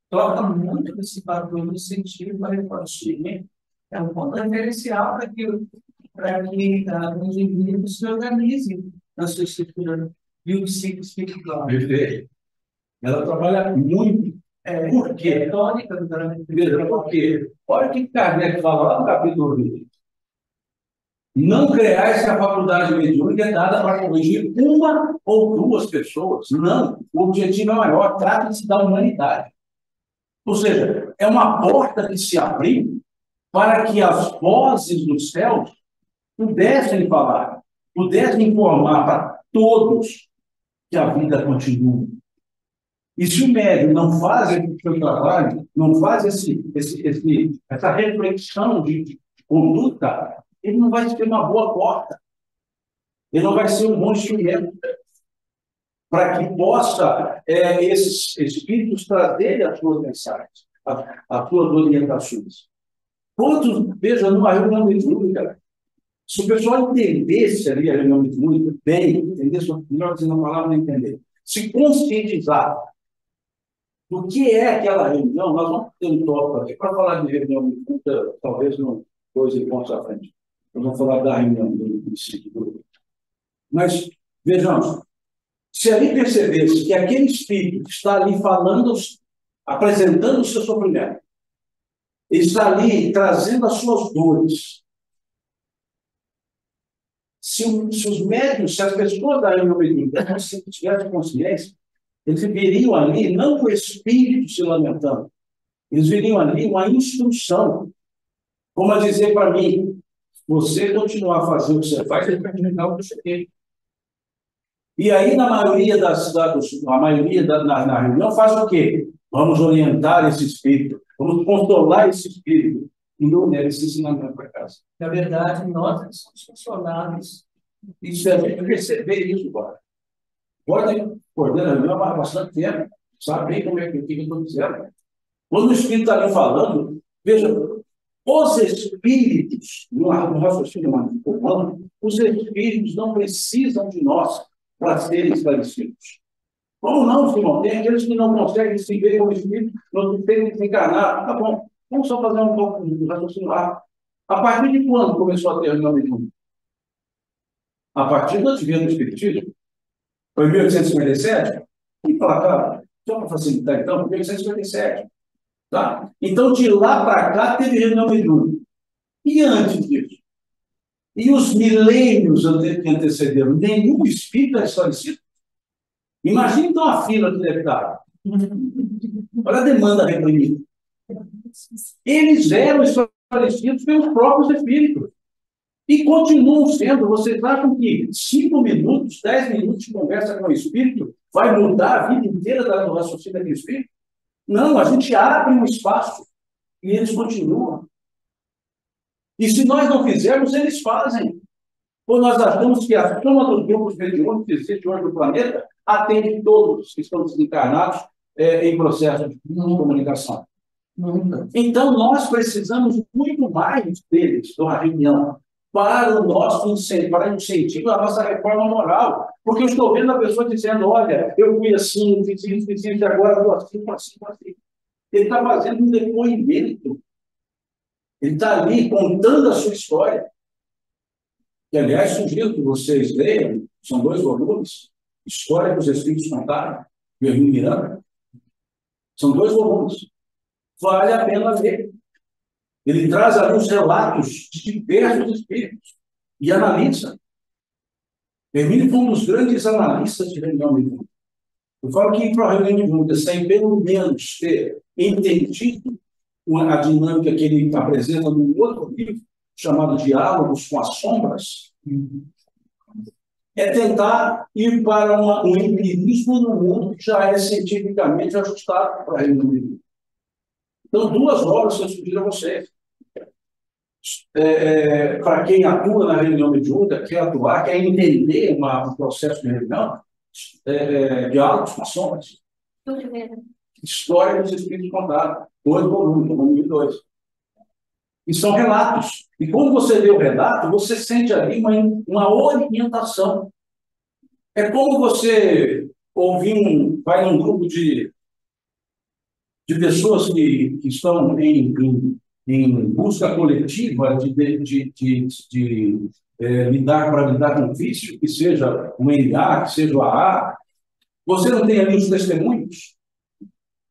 Speaker 1: toca muito nesse padrão no sentido para reforçar. É um ponto referencial para que os indivíduos se organizem na sua estrutura biopsicoespiritual. Ela trabalha muito. Por quê? Porque, olha o que Kardec fala lá no capítulo 20. Não creais que a faculdade mediúnica é dada para corrigir uma ou duas pessoas. Não. O objetivo é maior, trata-se da humanidade. Ou seja, é uma porta que se abriu para que as vozes dos céus pudessem falar, pudessem informar para todos que a vida continua. E se o médium não faz esse seu trabalho, não faz essa reflexão de conduta, ele não vai ter uma boa porta. Ele não vai ser um bom instrumento para que possa esses espíritos trazerem as suas mensagens, as suas orientações. Quantos, veja, numa reunião mediúnica, se o pessoal entendesse ali a reunião mediúnica bem, entendesse, melhor dizendo a palavra, não entender, se conscientizar do que é aquela reunião, nós vamos ter um tópico aqui para falar de reunião mediúnica, talvez não 2 encontros à frente. Nós vamos falar da reunião do princípio. Mas, vejamos, se ali percebesse que aquele espírito que está ali falando, apresentando o seu sofrimento, está ali trazendo as suas dores, se os médios, se as pessoas da reunião mediúnica tivessem consciência, eles viriam ali não o espírito se lamentando, eles viriam ali uma instrução, como a dizer para mim, você continuar a fazer o que você faz, ele vai terminar o que você quer. E aí, na maioria na reunião, faz o quê? Vamos orientar esse espírito, vamos controlar esse espírito, e não leva esse ensinamento para casa.
Speaker 2: Na verdade, nós somos funcionários.
Speaker 1: Isso é perceber isso agora. Pode coordenar a reunião há bastante tempo, sabe bem como é que eu estou dizendo. Quando o espírito está ali falando, veja, os espíritos, no raciocínio humano, os espíritos não precisam de nós para serem esclarecidos. Como não, Simão? Tem aqueles que não conseguem se ver como espírito, não têm que se encarnar. Tá bom, vamos só fazer um pouco de raciocínio rápido. A partir de quando começou a ter a reunião mediúnica? A partir do advento do Espiritismo. Foi em 1857? E falar, cara, só para facilitar então, 1857. Tá? Então, de lá para cá, teve reunião mediúnica. E antes disso? E os milênios que antecederam? Nenhum espírito é esclarecido. Imagina então a fila que deve estar. Olha a demanda reprimida. Eles eram esclarecidos pelos próprios espíritos. E continuam sendo. Vocês acham que 5 minutos, 10 minutos de conversa com o espírito vai mudar a vida inteira do raciocínio daquele espírito? Não, a gente abre um espaço e eles continuam. E se nós não fizermos, eles fazem. Ou nós achamos que a soma dos grupos mediúnicos que existe hoje no planeta atende todos que estão desencarnados em processo de comunicação.
Speaker 2: Nunca.
Speaker 1: Então, nós precisamos muito mais deles, de uma reunião, para o nosso incentivo à nossa reforma moral. Porque eu estou vendo a pessoa dizendo, olha, eu fui assim, fiz isso, e agora estou assim, assim. Ele está fazendo um depoimento. Ele está ali contando a sua história. Que, aliás, sugiro que vocês leiam, são 2 volumes, História dos Espíritos Contaram, do Hermínio Miranda. São 2 volumes. Vale a pena ler. Ele traz ali os relatos de diversos espíritos e analisa. Hermínio foi um dos grandes analistas de reunião mediúnica. Eu falo que ir para a reunião mediúnica sem pelo menos ter entendido a dinâmica que ele apresenta num outro livro, chamado Diálogos com as Sombras, é tentar ir para um empirismo no mundo que já é cientificamente ajustado para a reunião mediúnica. Então, 2 obras que eu sugiro a vocês. Para quem atua na reunião mediúnica, quer atuar, quer entender um processo de reunião, Diálogos com as Sombras. História dos Espíritos Contados. 2 volumes, volume 2. E são relatos. E quando você lê o relato, você sente ali uma orientação. É como você vai num grupo de pessoas que estão em busca coletiva de lidar com o vício, que seja o NA, que seja o AA. Você não tem ali os testemunhos?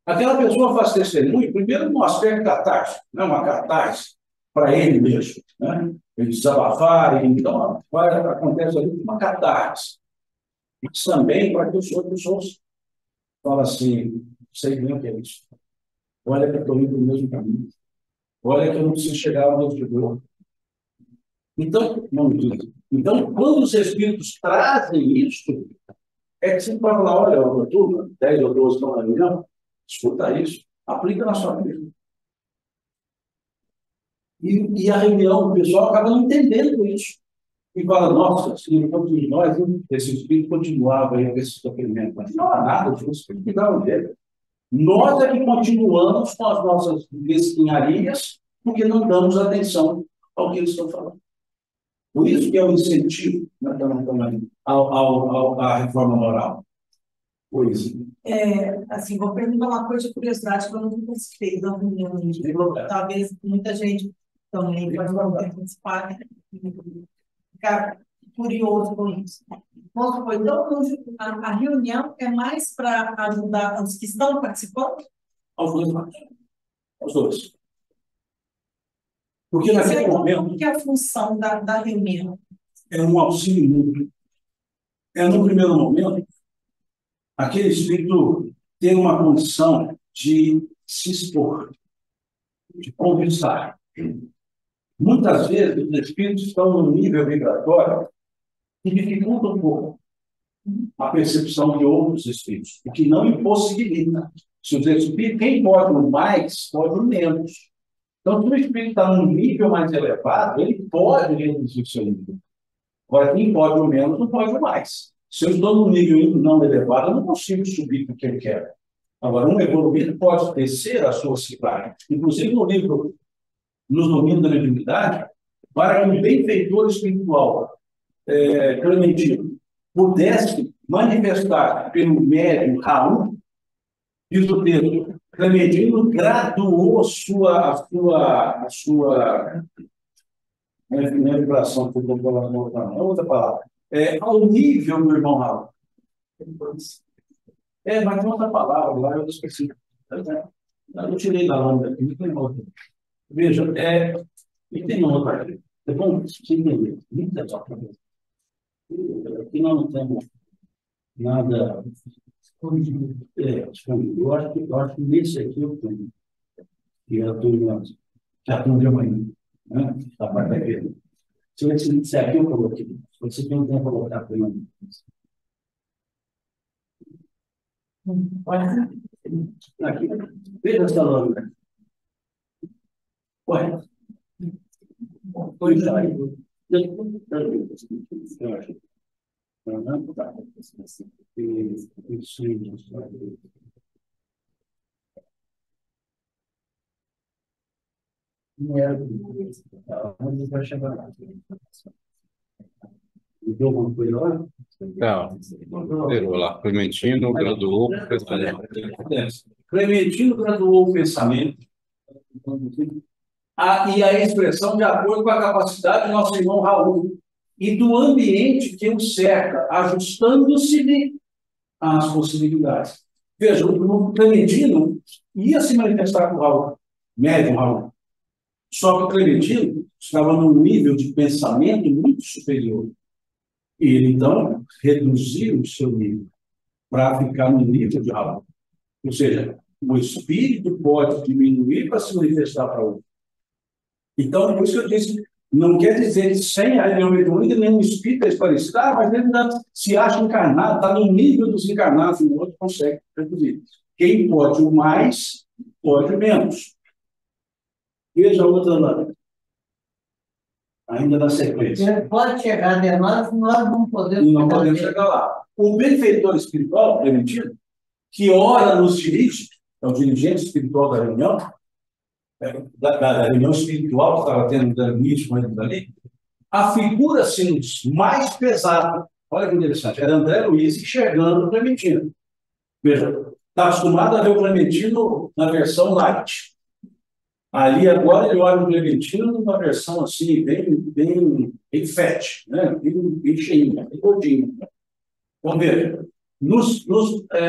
Speaker 1: Aquela pessoa faz testemunho, primeiro, num aspecto catártico, não uma catarse para ele mesmo, né? Ele desabafar, então acontece ali uma catarse. Mas também para que as pessoas falem assim, sei bem o que é isso. Olha que eu estou indo no mesmo caminho. Olha que eu não preciso chegar ao outro nível. Então, então, quando os espíritos trazem isso, é que você pode falar, olha, ô, turma, 10 ou 12 estão na reunião, escuta isso, aplica na sua vida. E a reunião, o pessoal acaba não entendendo isso. E fala, nossa, se todos nós, esse espírito continuava aí com esse sofrimento. Mas não há nada disso, tem que dar um jeito. Nós é que continuamos com as nossas mesquinharias, porque não damos atenção ao que eles estão falando. Por isso que é o incentivo, né, também, à reforma moral. Pois.
Speaker 4: Assim, vou perguntar uma coisa de curiosidade que eu não participei da reunião. Talvez muita gente também pode participar, né? Ficar curioso com isso. Vamos supor, então, a reunião é mais para ajudar os que estão participando?
Speaker 1: Aos dois lados. Aos dois. Porque naquele momento...
Speaker 4: Qual que é a função da reunião?
Speaker 1: É um auxílio mútuo. No primeiro momento, aquele espírito tem uma condição de se expor, de conversar. Muitas vezes, os espíritos estão num nível vibratório que dificulta um pouco a percepção de outros espíritos, o que não impossibilita. Se os espíritos, quem pode o mais, pode o menos. Então, se o espírito está num nível mais elevado, ele pode reduzir o seu nível. Agora, quem pode o menos, não pode o mais. Se eu estou num nível não elevado, eu não consigo subir para o que eu quero. Agora, um evoluído pode descer a sua cidade. Inclusive, no livro Nos Domínios da Mediunidade, para que um benfeitor espiritual, Clementino, pudesse manifestar pelo médium Raul, diz o texto, Clementino graduou a sua não é vibração, que eu estou falando, não é outra palavra, ao nível do irmão Raul. Mas tem outra palavra lá, eu esqueci. Eu tirei da onda aqui, não tem outra. Veja, e tem outra aqui. É bom você entender. Aqui nós não temos nada disponível. Eu acho que nesse aqui eu tenho. Que é a turma de amanhã. Né? Da quarta-feira. Se aqui eu coloquei. Se você tem um tempo para colocar para mim. Aqui. Veja essa lâmina. Ué. Pois aí. Eu acho. Onde vai chegar lá? Deu alguma coisa lá?
Speaker 3: Não, virou lá. Clementino graduou o pensamento.
Speaker 1: Clementino graduou o pensamento. E a expressão de acordo com a capacidade do nosso irmão Raul e do ambiente que o cerca, ajustando-se às possibilidades. Veja, o Clementino ia se manifestar com o Raul, médium Raul. Só que o Clementino estava num nível de pensamento muito superior. E ele, então, reduziu o seu nível para ficar no nível de Raul. Ou seja, o espírito pode diminuir para se manifestar para outro. Então, por isso que eu disse, não quer dizer que sem a reunião mediúnica nenhum espírito é esclarecido, mas ele se acha encarnado, está no nível dos encarnados, e o outro consegue reduzir. Quem pode o mais, pode o menos. Veja a outra lâmina. Ainda na sequência.
Speaker 2: Ele pode chegar de nós não podemos
Speaker 1: Não podemos chegar lá. O benfeitor espiritual, Clementino, que ora nos dirige, é o dirigente espiritual da reunião, da reunião espiritual que estava tendo no início, mas ali, a figura-se mais pesada. Olha que interessante. Era André Luiz enxergando o Clementino. Veja, está acostumado a ver o Clementino na versão light. Ali agora ele olha o Clementino numa versão assim, bem fat, né? bem cheinha, bem gordinha. Então, veja,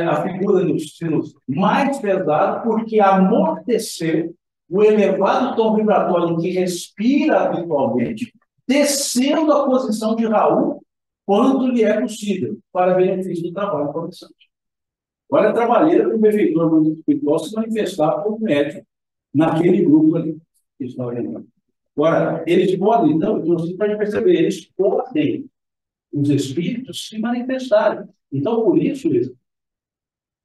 Speaker 1: a figura nos mais pesada, porque amorteceu o elevado tom vibratório que respira habitualmente, descendo a posição de Raul quando lhe é possível, para benefício do trabalho começante. Olha a trabalheira que o benfeitor espiritual se manifestar como médium naquele grupo ali. que estão orientando. Agora, eles podem, então, você pode perceber, eles podem, os espíritos, se manifestarem. Então, por isso,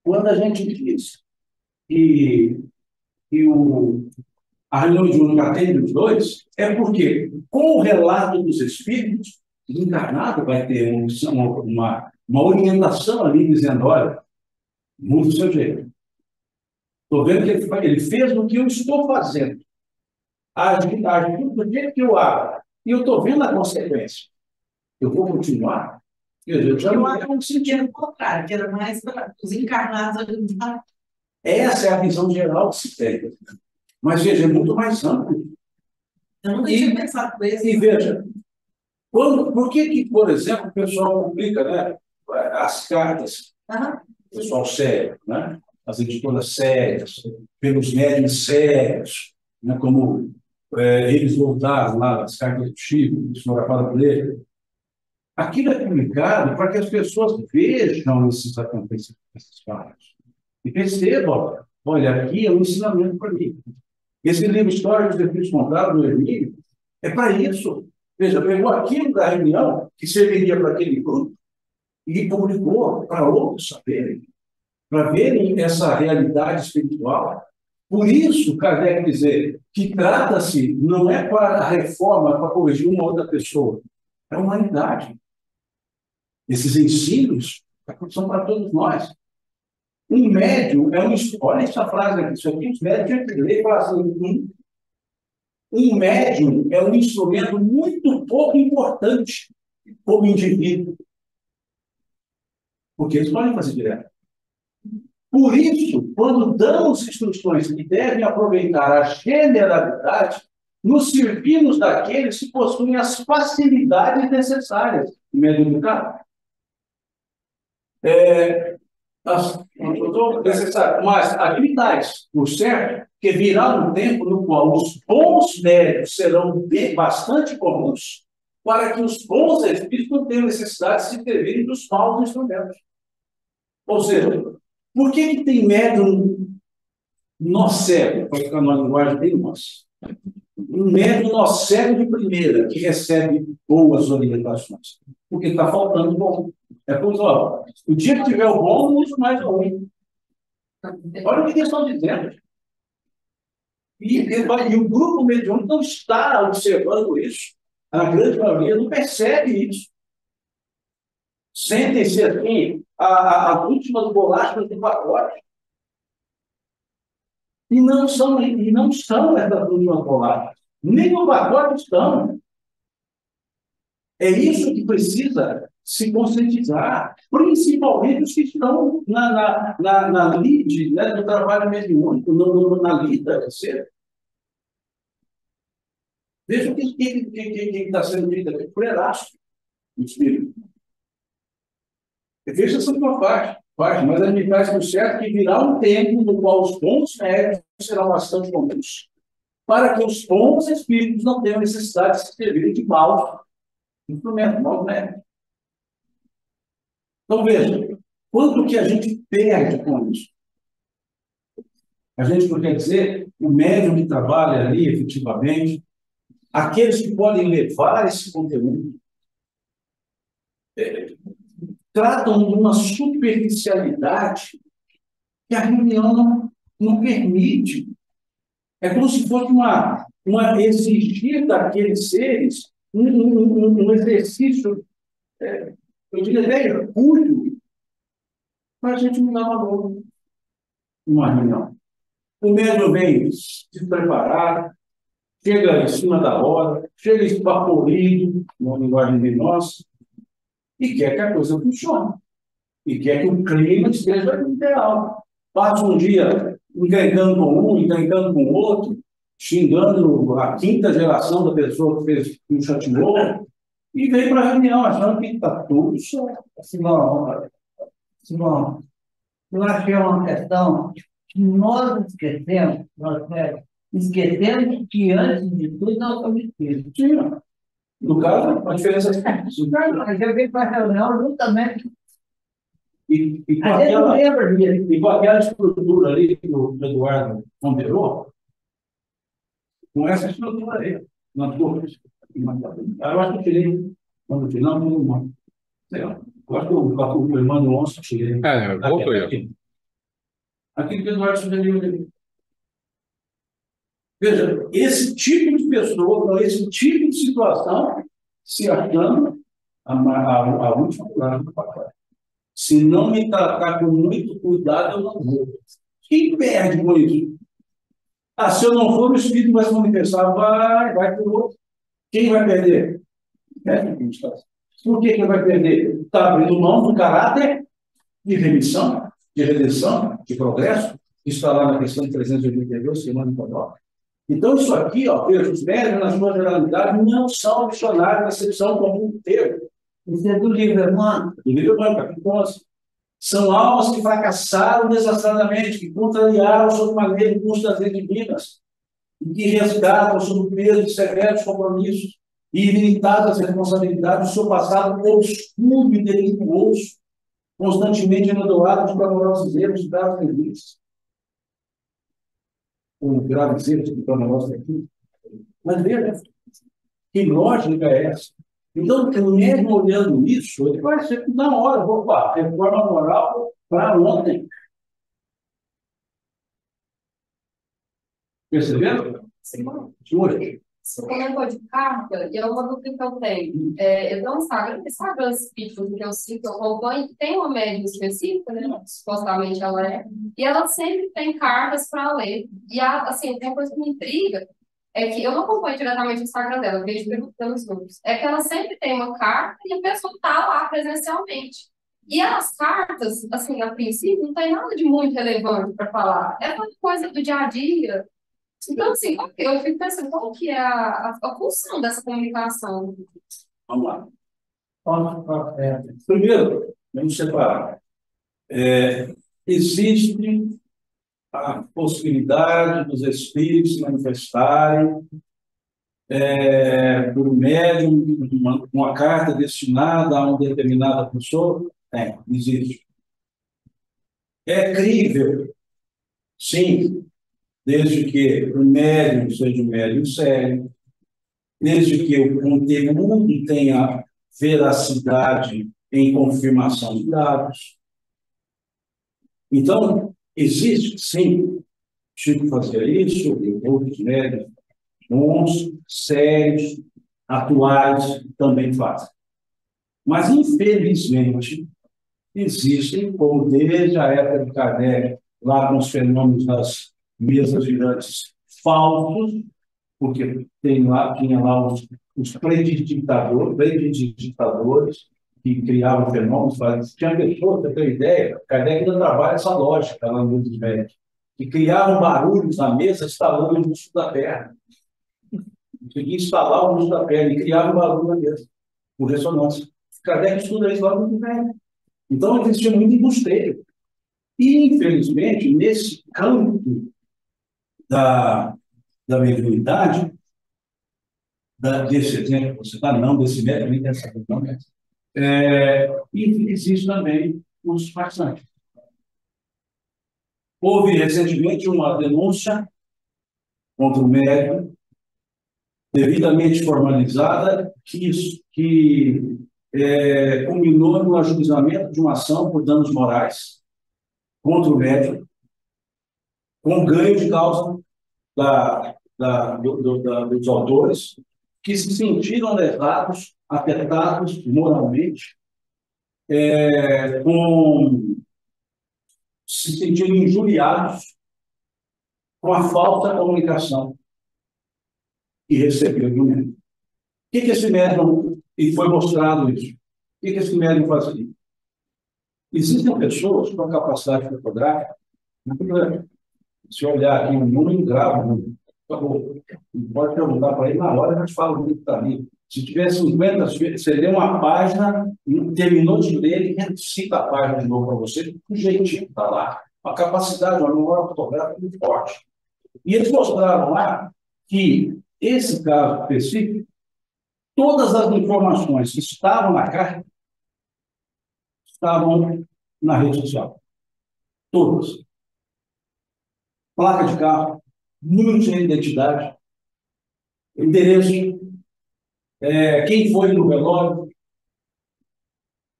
Speaker 1: quando a gente diz que a reunião de um atende os dois, é porque, com o relato dos espíritos, o encarnado vai ter uma orientação ali, dizendo, olha, muda o seu jeito. Estou vendo que ele fez o que eu estou fazendo. Agindo do jeito que eu hago. E eu estou vendo a consequência. Eu vou continuar? Eu já
Speaker 4: Eu acho um sentido contrário, que era mais para os encarnados ajudar.
Speaker 1: Essa é a visão geral que se tem. Mas, veja, é muito mais amplo.
Speaker 4: Eu nunca tinha pensado por isso.
Speaker 1: E veja, por que, por exemplo, o pessoal publica, né, as cartas, o pessoal sério, né, as editoras sérias, pelos médiuns sérios, né, como eles voltaram lá, as cartas do Chico, psicografadas por ele. Aquilo é publicado para que as pessoas vejam esses acontecimentos, esses fatos. E percebam, olha, aqui é um ensinamento para mim. Esse livro História dos Espíritos Contados, do Emílio, é para isso. Veja, pegou aquilo da reunião, que serviria para aquele grupo, e publicou para outros saberem, para verem essa realidade espiritual. Por isso, Kardec dizer que trata-se, não é para a reforma, para corrigir uma outra pessoa, é a humanidade. Esses ensinos são para todos nós. Um médium é um... Olha essa frase aqui, isso aqui os médios tinham que ler e falar assim, um médium é um instrumento muito pouco importante como indivíduo. Porque eles podem fazer direto. Por isso, quando damos instruções que devem aproveitar a generalidade, nos servimos daqueles que possuem as facilidades necessárias de mediunidade. Mas habilidades, por certo, que virá um tempo no qual os bons médios serão bastante comuns para que os bons espíritos não tenham necessidade de se servirem dos maus instrumentos. Ou seja, por que tem médium nó cego, para ficar numa linguagem bem nossa? Um médium nó cego de primeira, que recebe boas orientações. Porque está faltando bom. É por ó, o dia que tiver o bom, não uso mais o ruim. Olha o que eles estão dizendo. E o grupo mediúnico não está observando isso. A grande maioria não percebe isso. Sentem-se assim, as últimas bolachas do pacote. E não são essas últimas bolachas. Nem no pacote estão. É isso que precisa se conscientizar, principalmente os que estão na lide, né, do trabalho mediúnico, na lida, etc. Veja o que está sendo dito aqui por Erasto, no Espírito. Veja essa tua parte, mas a gente faz por certo que virá um tempo no qual os bons médios serão bastante comuns, para que os bons espíritos não tenham necessidade de se servirem de maus instrumentos, maus médios. Então, veja, quanto que a gente perde com isso? A gente não quer dizer o médium que trabalha ali efetivamente, aqueles que podem levar esse conteúdo, tratam de uma superficialidade que a reunião não permite. É como se fosse uma exigir daqueles seres um exercício, eu diria até hercúleo, para a gente não dar valor numa reunião. O médium vem despreparado, chega em cima da hora, chega espaporido, numa linguagem de nós, e quer que a coisa funcione. E quer que o clima esteja ideal. Passa um dia encrencando com um, encrencando com o outro, xingando a quinta geração da pessoa que fez um chateou, e vem para a reunião achando que está tudo certo.
Speaker 2: Simão, eu acho que é uma questão que nós esquecemos que antes de tudo nós somos espíritos.
Speaker 1: Sim, no caso, a diferença é isso.
Speaker 2: Mas eu venho para a reunião justamente.
Speaker 1: E com
Speaker 2: A gente não lembra disso.
Speaker 1: aquela estrutura ali que o Eduardo ponderou, com essa estrutura aí, na torre. Eu acho que eu tirei, quando eu tirei, não, sei lá, eu acho que o irmão do Onça tirei.
Speaker 3: Voltou aí.
Speaker 1: Aqui que o Eduardo sugeriu dele. Veja, esse tipo de pessoa, esse tipo de situação, se achando a última palavra do papai. Se não me tratar com muito cuidado, eu não vou. Quem perde com isso? Se eu não for, o Espírito vai se manifestar, vai para o outro. Quem vai perder? Por que vai perder? Está abrindo mão do caráter de remissão, de redenção, de progresso. Isso está lá na questão de 382, semana de. Então, isso aqui, veja, os médios, na sua generalidade, não são missionários na acepção comum do termo.
Speaker 2: Isso é do livro, irmão.
Speaker 1: Do livro branco, capítulo 11. São almas que fracassaram desastradamente, que contrariaram sob maneira o curso das leis divinas, e que resgatam sob o peso de severos compromissos e ilimitadas responsabilidades do seu passado obscuro e delituoso, constantemente enodoado de clamorosos erros e graves delícias. Graves erros de clamorosos aqui. Mas veja, que lógica é essa? Então, mesmo olhando isso, ele vai ser na hora, opa, reforma moral para ontem. Perceberam?
Speaker 5: Sim.
Speaker 1: Hoje.
Speaker 5: Você comentou de carta, e é uma dúvida que eu tenho. Eu tenho um Instagram específico que eu sigo, eu acompanho, tem uma médium específica, né? Supostamente ela é, e ela sempre tem cartas para ler. E, assim, tem uma coisa que me intriga, é que eu não acompanho diretamente o Instagram dela, eu vejo pelos grupos. É que ela sempre tem uma carta e a pessoa está lá presencialmente. E as cartas, assim, a princípio, não tem nada de muito relevante para falar. É uma coisa do dia a dia. Então, assim, eu fico pensando, qual que é a função dessa comunicação?
Speaker 1: Vamos lá. Primeiro, vamos separar. Existe a possibilidade dos espíritos se manifestarem por médium, uma carta destinada a uma determinada pessoa? Existe. É crível, sim, desde que o médium seja um médium sério, desde que o conteúdo tenha veracidade em confirmação de dados. Então, existe, sim, Chico fazia isso, e outros médios bons, sérios, atuais, também fazem. Mas, infelizmente, existem, como desde a época de Kardec, lá com os fenômenos das mesas girantes falsos, porque tinha lá os predidigitadores que criavam fenômenos, tinha pessoas, para ter ideia, Kardec ainda trabalha essa lógica lá no dos médicos, que criavam barulhos na mesa instalando o músculo da perna. Conseguia instalar o músculo da perna e criava um barulho na mesa, por ressonância. Kardec estuda isso lá muito bem. Então, existia muito embusteiro. E, infelizmente, nesse campo da mediunidade, desse exemplo que você está, não desse método, nem dessa questão, e existe também os farsantes. Houve recentemente uma denúncia contra o médium, devidamente formalizada, que culminou no ajuizamento de uma ação por danos morais contra o médium, com ganho de causa dos autores, que se sentiram lesados, afetados moralmente, se sentiram injuriados com a falta de comunicação que recebeu do médium. O que esse médium, e foi mostrado isso, o que esse médium fazia? Existem pessoas com capacidade fotográfica muito grande. Se olhar aqui um número grave, acabou. Pode perguntar para ele, na hora eu te falo o que está ali. Se tiver 50, você lê uma página, terminou de ler, ele cita a página de novo para você, o jeitinho está lá. Uma capacidade, uma memória fotográfica muito forte. E eles mostraram lá que esse caso específico, todas as informações que estavam na carta estavam na rede social. Todas. Placa de carro, número de identidade, endereço, quem foi no velório.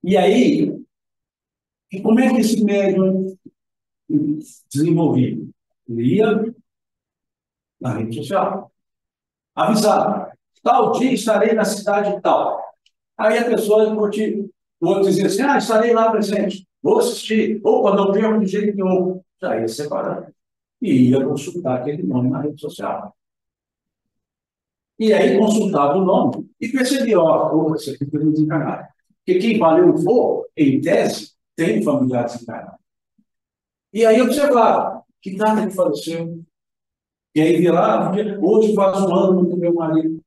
Speaker 1: E aí, e como é que esse médium desenvolvia? Ele ia na rede social, avisava, tal dia estarei na cidade tal. Aí a pessoa, o outro dizia assim, estarei lá presente, vou assistir, opa, não perco de jeito nenhum. Já ia separando. E ia consultar aquele nome na rede social. E aí consultava o nome e percebia, esse aqui foi desencarnado. Porque quem valeu for, em tese, tem familiar desencarnado. E aí observava, que data que faleceu. E aí via lá, hoje faz um ano do meu marido.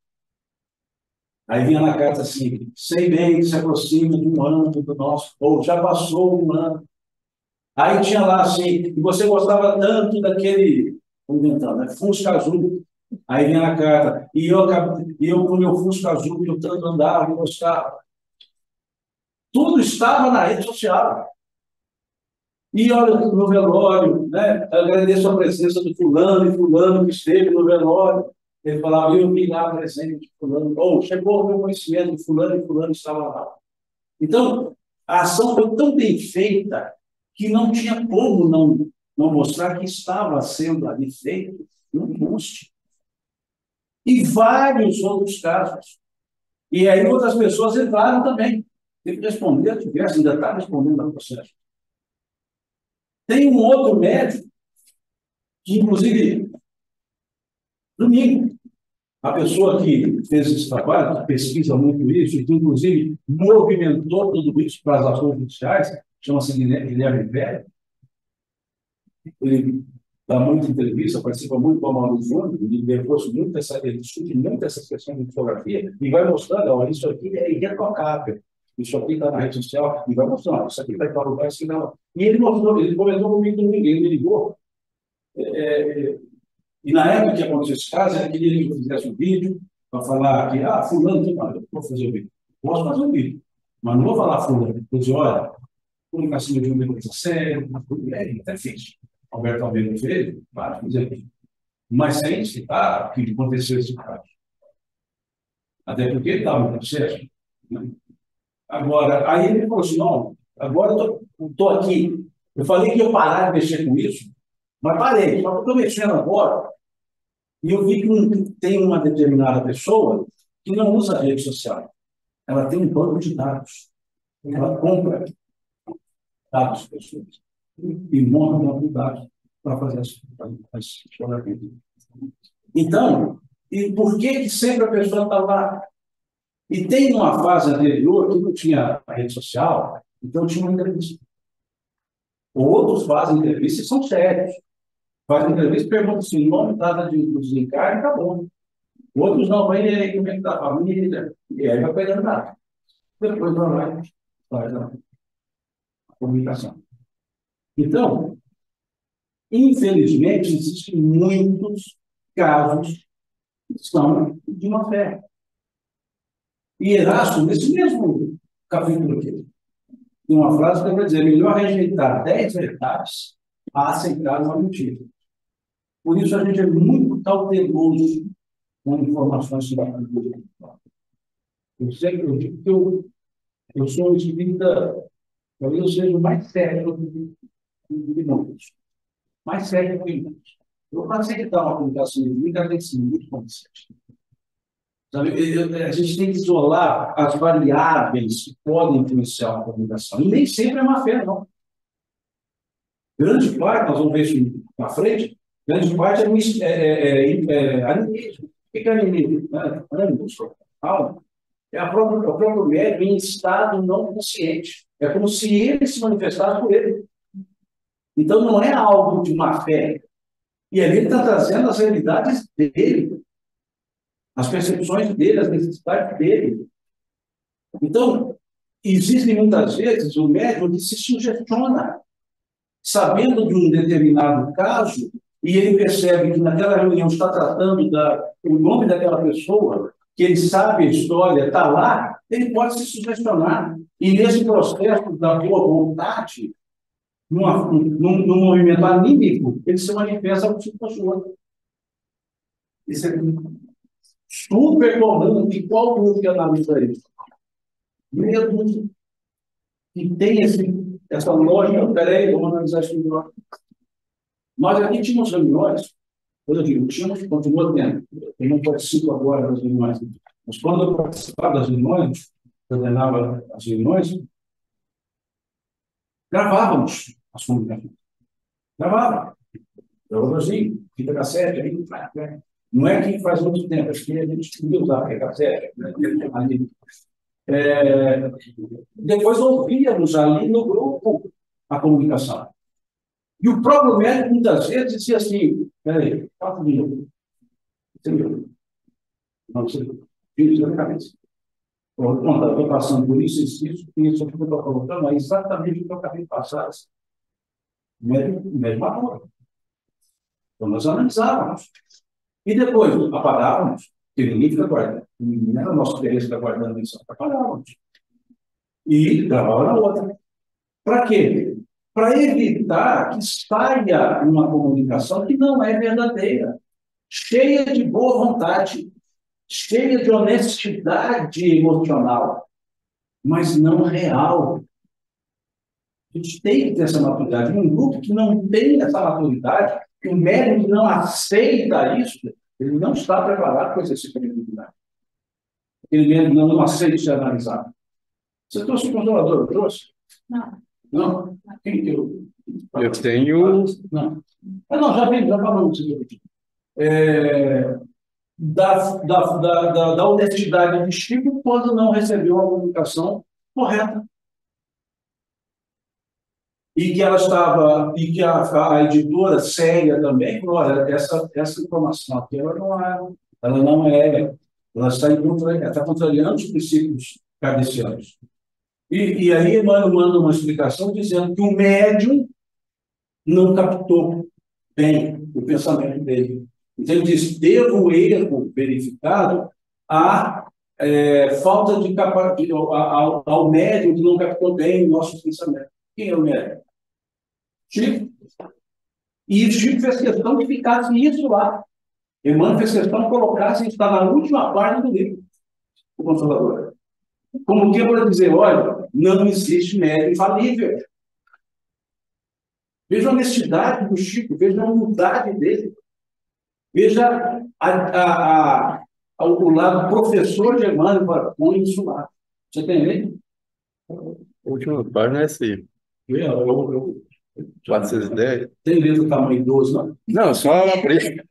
Speaker 1: Aí vinha na carta assim, sei bem que se aproxima de um ano do nosso, ou já passou um ano. Aí tinha lá assim, e você gostava tanto daquele, vamos inventar, né, Fusca Azul. Aí vinha na carta, e eu com o meu Fusca Azul, eu tanto andava, eu gostava. Tudo estava na rede social. E olha no velório, né? Agradeço a presença do fulano e fulano que esteve no velório. Ele falava, eu vi lá presente, fulano. Ou chegou ao meu conhecimento, fulano e fulano estava lá. Então, a ação foi tão bem feita que não tinha como não mostrar que estava sendo ali feito um post. E vários outros casos. E aí outras pessoas entraram também. Teve que responder, ainda está respondendo ao processo. Tem um outro médico, que inclusive, domingo, a pessoa que fez esse trabalho, que pesquisa muito isso, que inclusive movimentou tudo isso para as ações judiciais, chama-se Guilherme Velho. Ele dá muita entrevista, participa muito com a Mauro Júnior, ele depois ele discute muito essa questão de fotografia e vai mostrando, ó, isso aqui é irretocável. Isso aqui está na rede social e vai mostrando, isso aqui vai para o lugar assim, não. E ele mostrou, ele comentou comigo domingo, ele me ligou. E na época que aconteceu esse caso, ele queria que eu fizesse um vídeo para falar que, fulano, eu vou fazer o vídeo. Posso fazer o vídeo, mas não vou falar fulano. Eu disse, olha, comunicação de uma coisa séria, até fiz. Alberto Almeida fez, para fazer. Mas sem citar que aconteceu esse caso. Até porque estava no processo. Né? Agora, aí ele falou assim, não, agora eu estou aqui. Eu falei que ia parar de mexer com isso, mas parei, só que eu estou mexendo agora. E eu vi que tem uma determinada pessoa que não usa rede social. Ela tem um banco de dados. Ela compra dados de pessoas e monta um banco de dados para fazer as fotografias. Então, e por que sempre a pessoa está lá? E tem uma fase anterior que não tinha a rede social, então tinha uma entrevista. Outros fazem entrevista e são sérios. Fazem entrevista e perguntam se o nome, data de desencarne, está bom. Outros não, vai aí como é que está a família, e aí vai pegando nada. Depois vai faz a comunicação. Então, infelizmente, existem muitos casos que são de má fé. E Erasto, nesse mesmo capítulo aqui, tem uma frase que vai dizer: melhor rejeitar 10 verdades a aceitar uma mentira. Por isso, a gente é muito cauteloso com informações sobre a cultura. Eu sempre digo que eu sou um espírita, talvez eu seja o mais sério de muitos. Mais sério que muitos. Eu não aceitar uma comunicação de vida, a gente muito consciente. A gente tem que isolar as variáveis que podem influenciar a comunicação. E nem sempre é má fé, não. Grande parte, nós vamos ver isso na frente, grande parte é animismo. O que é animismo? Ânimos, alma. É o próprio médium em estado não consciente. É como se ele se manifestasse por ele. Então, não é algo de má fé. E ali ele está trazendo as realidades dele, as percepções dele, as necessidades dele. Então, existe muitas vezes o médium que se sugestiona, sabendo de um determinado caso, e ele percebe que naquela reunião está tratando o nome daquela pessoa, que ele sabe a história, está lá, ele pode se sugestionar. E nesse processo da boa vontade, num movimento anímico, ele se manifesta como se fosse outro. Isso é super comum, e qual mundo que analisa isso? Mesmo que tem essa lógica, peraí, vamos analisar isso melhor. Nós aqui tínhamos reuniões, quando eu digo tínhamos, continua tendo. Eu não participo agora das reuniões, mas quando eu participava das reuniões, coordenava as reuniões, gravávamos as comunicações. Gravava. Gravadorzinho, fita cassete, aí, não é que faz muito tempo, acho que a gente podia usar a cassete, né? Depois ouvíamos ali no grupo a comunicação. E o próprio médico, muitas vezes, dizia assim, peraí, 4 minutos. Você viu? Não, você viu na cabeça. Estou passando por isso, isso, que eu estou colocando, é exatamente o que eu acabei de passar. Mesma coisa. Então, nós analisávamos. E depois apagávamos, porque ninguém fica guardando. Não era o nosso interesse ficar guardando isso, apagávamos. E gravava na outra. Para quê? Para evitar que saia uma comunicação que não é verdadeira, cheia de boa vontade, cheia de honestidade emocional, mas não real. A gente tem que ter essa maturidade. Um grupo que não tem essa maturidade, que o médico não aceita isso, ele não está preparado para exercer credibilidade. Ele mesmo não aceita ser analisado. Você trouxe o controlador? Trouxe?
Speaker 4: Não.
Speaker 1: Não? Quem que eu?
Speaker 3: Eu tenho.
Speaker 1: Não. Não, já falamos disso. Da honestidade do Chico quando não recebeu a comunicação correta. E que ela estava, e que a editora séria também, olha, essa informação aqui, ela está contrariando os princípios kardecianos. E aí Emmanuel manda uma explicação dizendo que o médium não captou bem o pensamento dele. Então ele diz, devo o erro verificado à falta de capacidade, ao médium que não captou bem o nosso pensamento. Quem é o médium? Chico. E Chico fez questão de ficar isso lá. Emmanuel fez questão de colocar isso está na última parte do livro, o Consolador. Como que para dizer, olha, não existe médium infalível. Veja a honestidade do Chico, veja a humildade dele. Veja o lado professor de Emmanuel, põe isso lá. Você tem aí?
Speaker 3: A última página é esse. 410.
Speaker 1: Tem livro tamanho 12, não?
Speaker 3: Não, só abrir.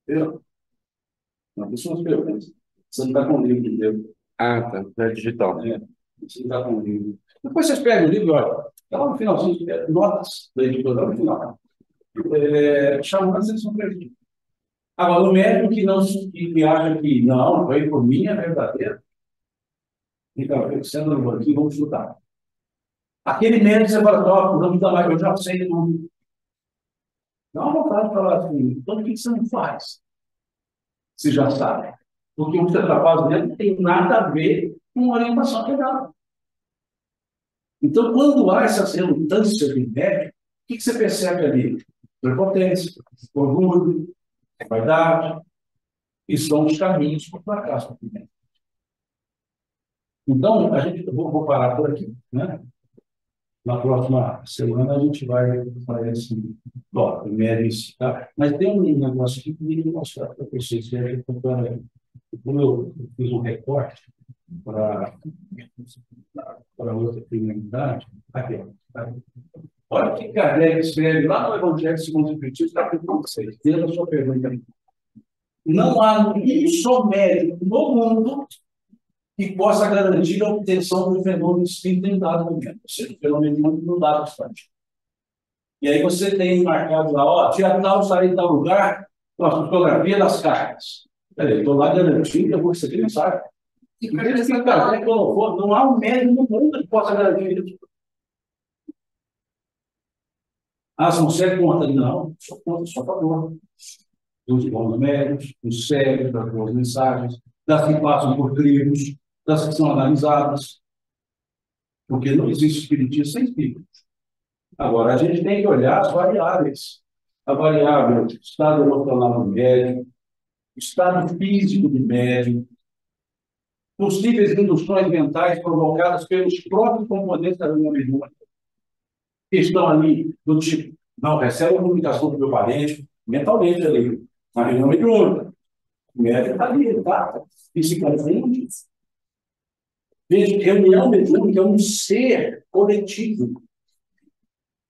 Speaker 1: Não, isso são as perguntas. Você não está com o livro, entendeu?
Speaker 3: Ah, tá. É digital.
Speaker 1: Você não está com o livro. Depois vocês pegam o livro, olha, está lá no finalzinho, notas da editora, lá no final. Chamando a atenção para ele. Agora, o médico que acha que não, foi por mim, é verdadeiro. Então, sendo no banquinho, vamos chutar. Aquele médico, você fala, não me dá mais, eu já sei tudo. Dá uma vontade de falar assim, então o que você não faz? Você já sabe. Porque o que você está fazendo não tem nada a ver com orientação legal. Então, quando há essas relutâncias de médico, o que você percebe ali? Prepotência, orgulho, vaidade, e são os caminhos para o fracasso. Então, eu vou parar por aqui, né? Na próxima semana a gente vai fazer esse primeiro, tá? Mas tem um negócio aqui que eu queria mostrar para vocês. Como eu fiz um recorte para outra criminalidade, aqui, tá? Olha o que Kardec escreve lá no Evangelho segundo o Espiritismo, está com vocês. Veja a sua pergunta aí. Não há um só médico no mundo que possa garantir a obtenção do fenômeno espírita em dado momento. Ou seja, o fenômeno não dá bastante. E aí você tem marcado lá, ó, tinha tal, sair em tal lugar, com a fotografia das cartas. Peraí, estou lá garantindo que eu vou receber mensagem. E por isso que o Kardec colocou, não há um médico no mundo que possa garantir isso. Ah, são 7 contas? Não, só conta, só favor. Dos bons médicos, dos sérios, das boas mensagens, das que passam por crivos, das que são analisadas. Porque não existe espiritismo sem espírito. Agora, a gente tem que olhar as variáveis. a variável estado emocional do médium, estado físico do médium, possíveis induções mentais provocadas pelos próprios componentes da reunião mediúnica, que estão ali do tipo, não, recebe a comunicação do meu parente, mentalmente ali, na reunião mediúnica. O médium está ali, está fisicamente. Veja, reunião mediúnica é um ser coletivo.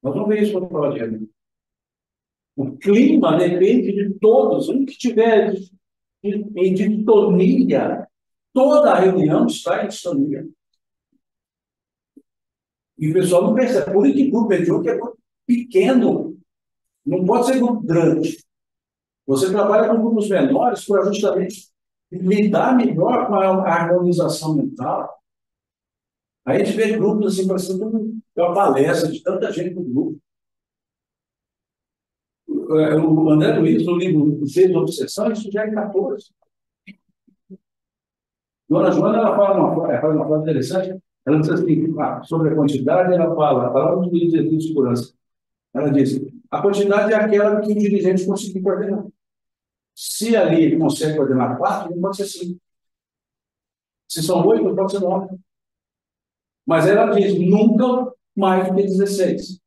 Speaker 1: Nós vamos ver isso quando falar de reunião. O clima depende de todos. Um que tiver em distonia, toda a reunião está em distonia. E o pessoal não percebe. Por isso que grupo mediúnico é grupo pequeno. Não pode ser grupo grande. Você trabalha com grupos menores para justamente lidar melhor com a harmonização mental. Aí a gente vê grupos assim, parecendo uma palestra de tanta gente no grupo. O André Luiz, no livro Seis Obsessões, isso já é 14. Dona Joana, ela faz uma frase interessante. Ela diz assim, sobre a quantidade, ela fala do dirigente de segurança. Ela diz, a quantidade é aquela que o dirigente conseguir coordenar. Se ali ele consegue coordenar 4, não pode ser 5. Se são 8, não pode ser 9. Mas ela diz, nunca mais do que 16.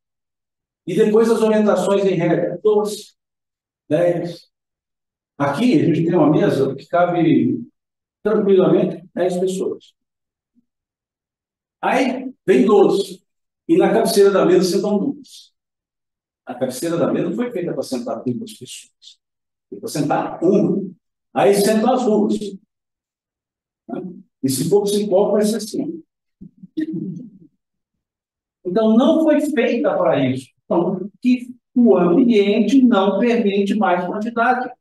Speaker 1: E depois as orientações em regra, 12, 10. Aqui a gente tem uma mesa que cabe tranquilamente 10 pessoas. Aí vem 12. E na cabeceira da mesa sentam 2. A cabeceira da mesa não foi feita para sentar 2 pessoas. Foi para sentar 1. Aí sentam as 2. E se for 5, vai ser assim. Então, não foi feita para isso. Então, que o ambiente não permite mais quantidade.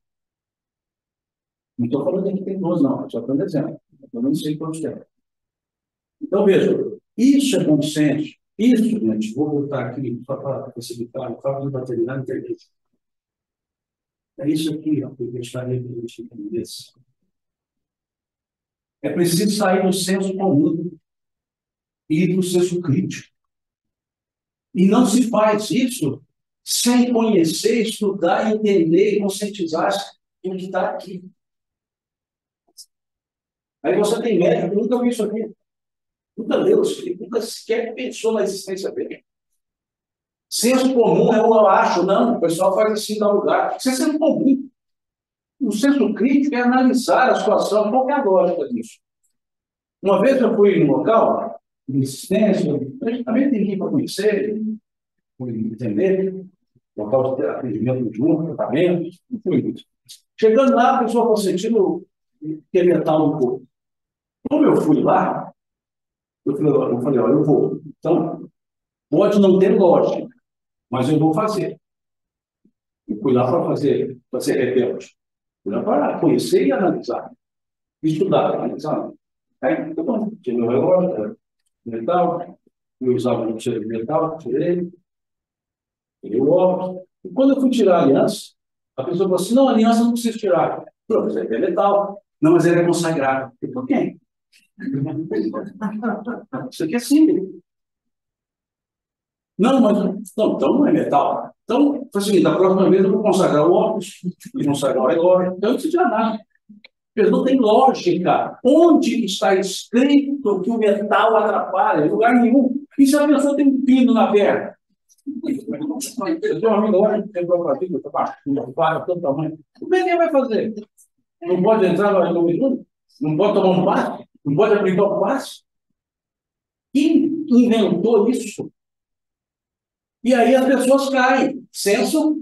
Speaker 1: Não estou falando que tem 12, não. Só estou dizendo. Eu não sei quantos tem. Então, veja, isso é consenso. Isso, gente, vou voltar aqui só para facilitar, o fato de bateria na internet. É isso aqui, ó, que eu gostaria que a gente entendesse. É preciso sair do senso comum e ir para o senso crítico. E não se faz isso sem conhecer, estudar, entender e conscientizar-se do que está aqui. Aí você tem médico que nunca viu isso aqui. Nunca leu isso aqui, nunca sequer pensou na existência dele. Senso comum eu acho, não, o pessoal faz assim, dá lugar. Isso é senso comum. O senso crítico é analisar a situação, qual é a lógica disso. Uma vez eu fui num local de existência, a gente também tem que ir para conhecer, para entender, local de atendimento junto, tratamento, tudo. Chegando lá, a pessoa está sentindo querer tal um pouco. Como eu fui lá, eu falei, olha, eu vou. Então, pode não ter lógica, mas eu vou fazer. Eu fui lá para ser rebelde. Fui lá para conhecer e analisar. Estudar, analisar. Aí, tá bom, tirei meu relógio, metal, eu usava um cheiro de metal, tirei o óculos. E quando eu fui tirar a aliança, a pessoa falou assim, não, a aliança não precisa tirar. Falei, mas é metal. Não, mas ele é consagrado. E por quem? Isso aqui é simples. Não, mas não, então não é metal. Então, foi o seguinte, da próxima vez eu vou consagrar o óculos, vou consagrar o relógio, então não precisa tirar nada. Porque não tem lógica. Onde está escrito que o metal atrapalha? Em lugar nenhum. E se a pessoa tem um pino na perna? Eu tenho um amigo hoje que tem uma vida, está baixo, para todo tamanho. Como é que ele vai fazer? Não pode entrar no mediúnico? Não pode tomar um passe? Não pode aplicar um passe? Quem inventou isso? E aí as pessoas caem. Senso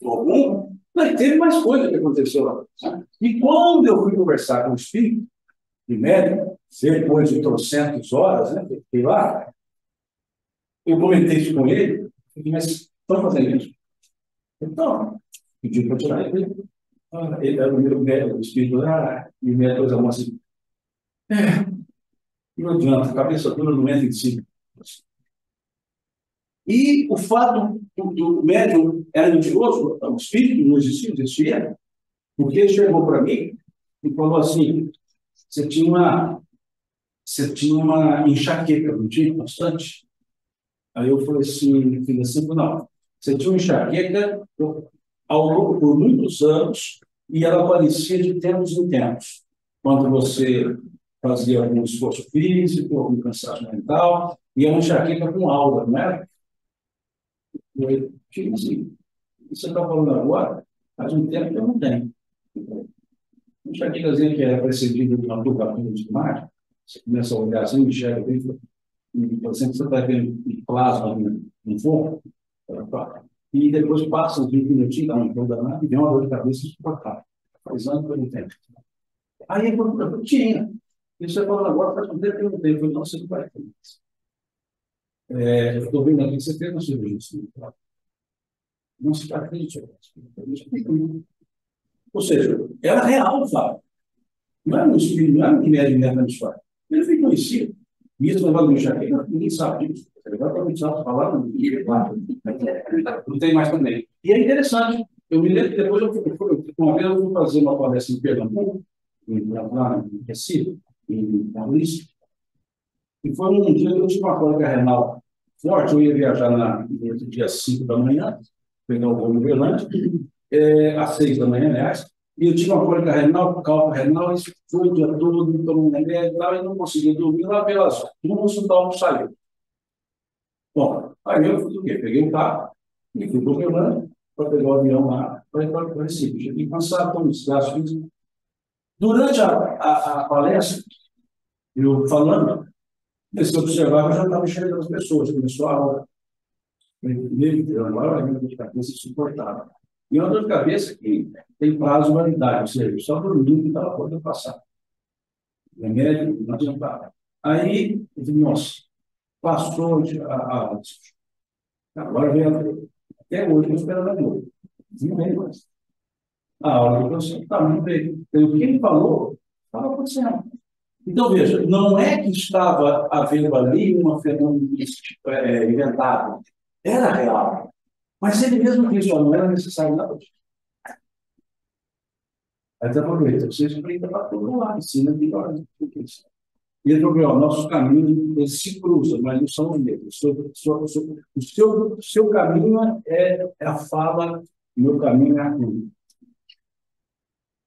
Speaker 1: comum. Mas teve mais coisa que aconteceu lá. E quando eu fui conversar com o espírito de médico, depois de trocentas horas, né, fiquei lá, eu comentei isso com ele, mas estão fazendo isso? Então, pedi para tirar ele. Ele era o meu médico, o espírito, e o médico falou assim, não adianta, a cabeça dura não entra em si. E o fato do médium era mentiroso, o espírito não existia, porque ele chegou para mim e falou assim, você tinha uma enxaqueca, não tinha? Bastante. Aí eu falei assim, não, Você tinha uma enxaqueca por muitos anos e ela aparecia de tempos em tempos. Quando você fazia algum esforço físico, algum cansaço mental, e é uma enxaqueca com aura, não é? Tipo assim, você está falando agora, faz um tempo que eu não tenho. Uma enxaquecazinha que é precedida de uma tubatura de imagem, você começa a olhar assim, enxerga dentro, por exemplo, você está vendo plasma no forno, e depois passa uns 20 minutinhos, dá uma dor danada, e vem uma dor de cabeça insuportável. Faz anos que eu não tenho. Aí eu tinha. E você falando agora, faz um tempo que eu não tenho. Eu falei, não, você não vai ter isso. Eu estou vendo aqui que você fez uma cirurgia. Não se acredita. Ou seja, era real, Fábio. Não era um espírito, não era um remédio metanisfário. Ele foi conhecido. E isso levado no enxaqueca, ninguém sabe disso. Agora, para não falar, não tem mais também. E é interessante. Eu me lembro que depois uma vez eu fui fazer uma palestra em Pernambuco, lá em Recife, em Paulista, e foi um dia que eu tive uma cólica renal forte. Eu ia viajar no dia 5 da manhã, pegar o voo em Uberlândia, às 6 da manhã, aliás, e eu tive uma cólica renal, cálculo renal, e foi o dia todo, tomando remédio e não conseguia dormir lá pelas 11 da noite, saiu. Bom, aí eu fiz o quê? Peguei o carro e fui para o Uberlândia para pegar o avião lá para ir para o Recife. Cheguei cansado, com desgaste físico. Durante a palestra, eu falando, se eu observava, eu já estava enxergando as pessoas, começou a aula. Agora, a dor de cabeça insuportável. E uma dor de cabeça que tem prazo de validade, ou seja, só dormindo que estava podendo passar. Remédio, não adiantava. Aí, eu disse, nossa, passou agora vem até hoje, eu esperando a dor. Não vem mais. A hora que você está muito bem. O que ele falou, estava acontecendo. Então, veja, não é que estava havendo ali uma fenômeno inventado. Era real. Mas ele mesmo disse, não era necessário nada disso. Aí você aproveita, você explica para todo lado, ensina melhor. E ele falou, nossos caminhos eles se cruzam, mas não são os mesmos. O seu caminho é a fala, o meu caminho é a cruz.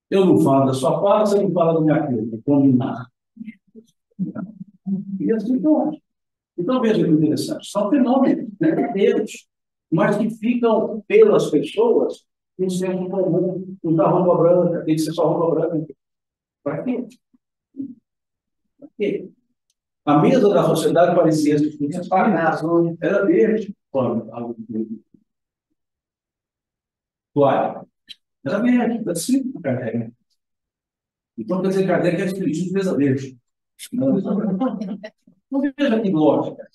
Speaker 1: Eu não falo da sua fala, você não fala da minha cruz, é combinar. E assim vai. Então, veja que interessante. São fenômenos, né, Deus, mas que ficam pelas pessoas em senso comum. Não dá roupa branca, tem que ser só roupa branca. Para quê? Para quê? A mesa da sociedade parecia era verde. Claro. Era verde, assim, Kardec. Então, quer dizer, Kardec é espiritismo mesa verde. Não veja que lógica.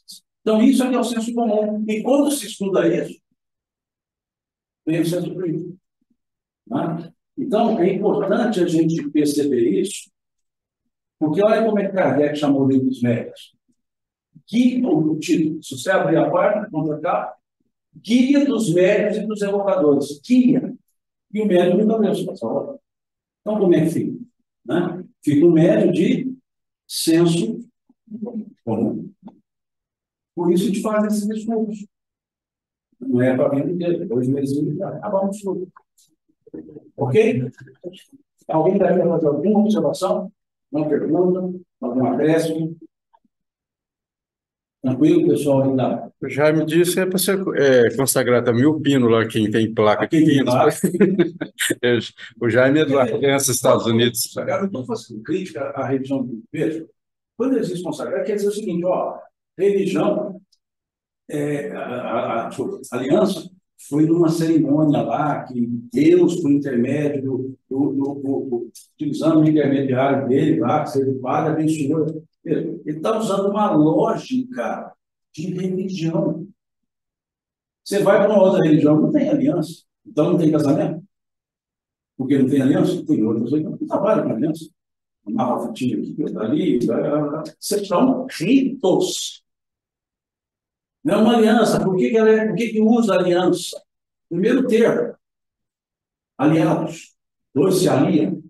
Speaker 1: Então, isso é o senso comum. E quando se estuda isso, vem o senso crítico. Né? Então, é importante a gente perceber isso, porque olha como é que Kardec chamou o livro dos médios. Guia, o título, se você abrir a página, contra cá, guia dos médios e dos evocadores. Guia. E o médio nunca leu essa hora. Então, como é que fica? Né? Fica um médio de senso comum. Por isso a gente faz esses estudos. Não é para a vida inteira, 2 meses e acabamos tudo. Ok? Alguém deve fazer alguma observação? Uma pergunta? Algum acréscimo? Tranquilo, pessoal? Ainda.
Speaker 3: O Jaime disse para você consagrar também o pino lá, quem tem placa de pinos. O Jaime é do Arkansas, Estados Unidos.
Speaker 1: Eu estou fazendo crítica à religião do veja. Quando existe consagrado, quer dizer o seguinte, religião, a aliança, foi numa cerimônia lá, que Deus, por intermédio utilizando o intermediário dele lá, que seja o padre, abençoou. Ele está usando uma lógica de religião. Você vai para uma outra religião, não tem aliança. Então não tem casamento. Porque não tem aliança, tem outras aí que não trabalham com aliança. Uma fitinha aqui, ali, são ritos. Não é uma aliança. Por que usa aliança? Primeiro termo, aliados. 2 se aliam.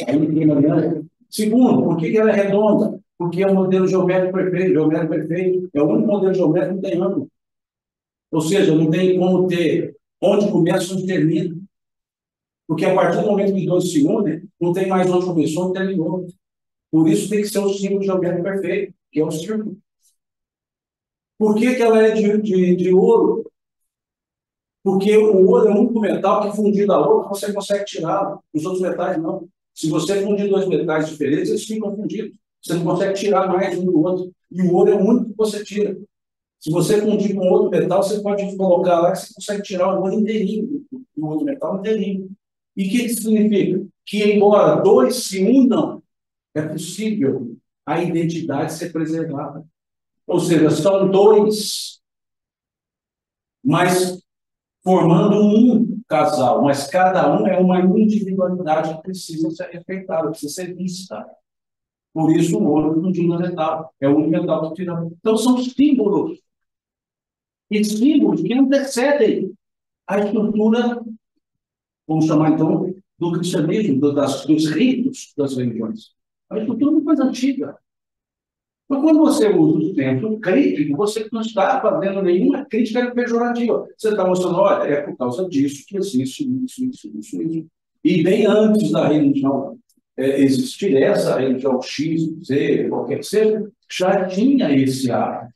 Speaker 1: Aí não tem aliança. Segundo, por que ela é redonda? Porque é um modelo geométrico perfeito. É o único modelo geométrico que não tem ângulo. Ou seja, não tem como ter onde começa e onde termina. Porque a partir do momento que dois se unem, não tem mais onde começou, onde terminou. Por isso tem que ser o símbolo de geométrico perfeito, que é o círculo. Por que que ela é de ouro? Porque o ouro é o único metal que fundido a ouro, você consegue tirá-lo. Os outros metais não. Se você fundir dois metais diferentes, eles ficam fundidos. Você não consegue tirar mais um do outro. E o ouro é o único que você tira. Se você fundir com outro metal, você pode colocar lá que você consegue tirar o ouro inteirinho, do outro metal inteirinho. E o que isso significa? Que, embora dois se unam, é possível a identidade ser preservada. Ou seja, são dois, mas formando um casal, mas cada um é uma individualidade que precisa ser respeitada, precisa ser vista. Por isso o ouro não diz metal, é o único metal que tira. Então são símbolos. E símbolos que antecedem a estrutura, vamos chamar então, do cristianismo, dos ritos das religiões. A estrutura é uma coisa antiga. Mas quando você usa o centro crítico, você não está fazendo nenhuma crítica pejorativa. Você está mostrando, olha, é por causa disso que existe isso. E bem antes da religião existir essa religião X, Z, qualquer que seja, já tinha esse ar.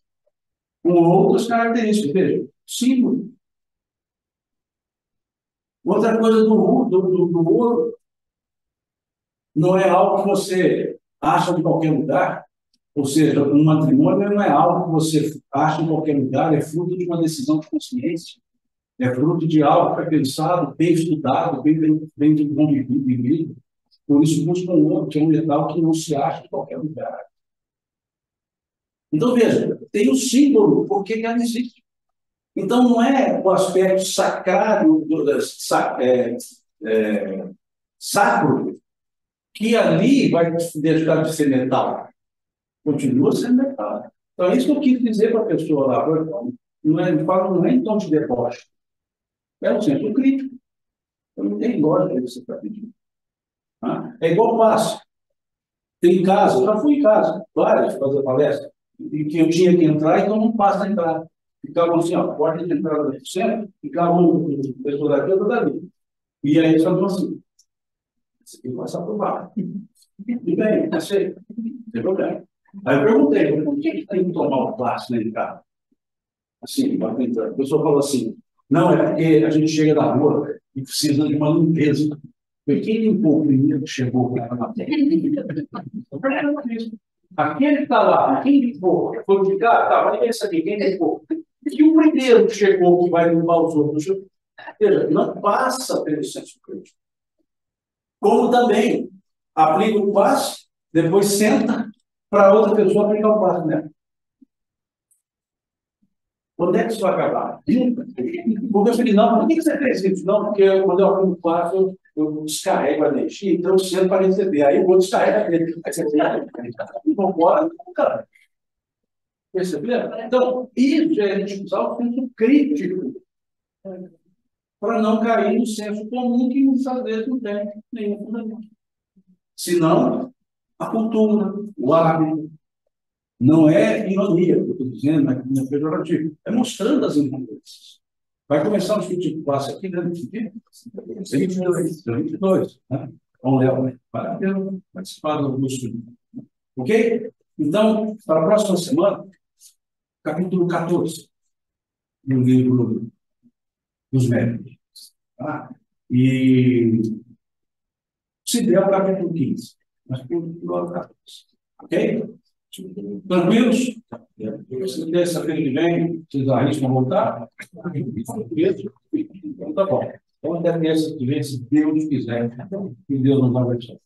Speaker 1: Com outras características. Veja, símbolo. Outra coisa do ouro não é algo que você acha de qualquer lugar. Ou seja, um matrimônio não é algo que você acha em qualquer lugar, é fruto de uma decisão de consciência, é fruto de algo que foi pensado, bem estudado, bem vivido. Por isso, busca um ouro, que é um metal que não se acha em qualquer lugar. Então, veja, tem o símbolo, por que ela existe? Então, não é o aspecto sacrário, sacro, que ali vai deixar de ser metal. Continua sendo metal. Então, é isso que eu quis dizer para a pessoa lá. Não é em tom de deboche. É um senso crítico. Eu não tenho lógica que você está pedindo. É igual passo. Tem casa, eu já fui em casa, várias, fazer palestra, e que eu tinha que entrar, então não passa a entrar. Ficavam assim, ó, porta de entrada do centro, ficava um pessoal daqui, outro dali. E aí eles falavam assim, você tem que passar por baixo. E bem, achei, não tem problema. Aí eu perguntei, por que tem que tomar o plástico dentro de casa? Assim, para entrar. A pessoa falou assim, não, é porque a gente chega na rua e precisa de uma limpeza. Quem limpou o primeiro que chegou na terra? Aquele que está lá, quem limpou? Foi de cá, tá, mas pensa aqui, quem limpou? E o primeiro que chegou que vai limpar os outros? Veja, não passa pelo senso crítico. Como também aplica o passe, depois senta para outra pessoa aplicar o passe, né? Quando é que isso vai acabar? Porque eu falei, não, por que você fez isso? Não, porque quando eu aplico o passe, eu descarrego a energia, então eu sento para receber. Aí o outro descarrega ele. Aí você não pode, cara. Perceberam? Então, isso é a gente usar o senso crítico para não cair no senso comum que muitas vezes não tem nenhum fundamento. Senão, a cultura, o hábito, não é ironia, que eu estou dizendo, não é pejorativo, é mostrando as incongruências. Vai começar um estudo de classe aqui, né? 22, né? Com o Léo, né? Para participar do estudo. Ok? Então, para a próxima semana, capítulo 14, do livro dos Médicos. Tá? E se der o capítulo 15, mas capítulo 14. Ok? Tranquilos? Se terça-feira que vem, vocês arriscam voltar? Então, tá bom. Então, até terça que vem, se Deus quiser, que Deus nos abençoe.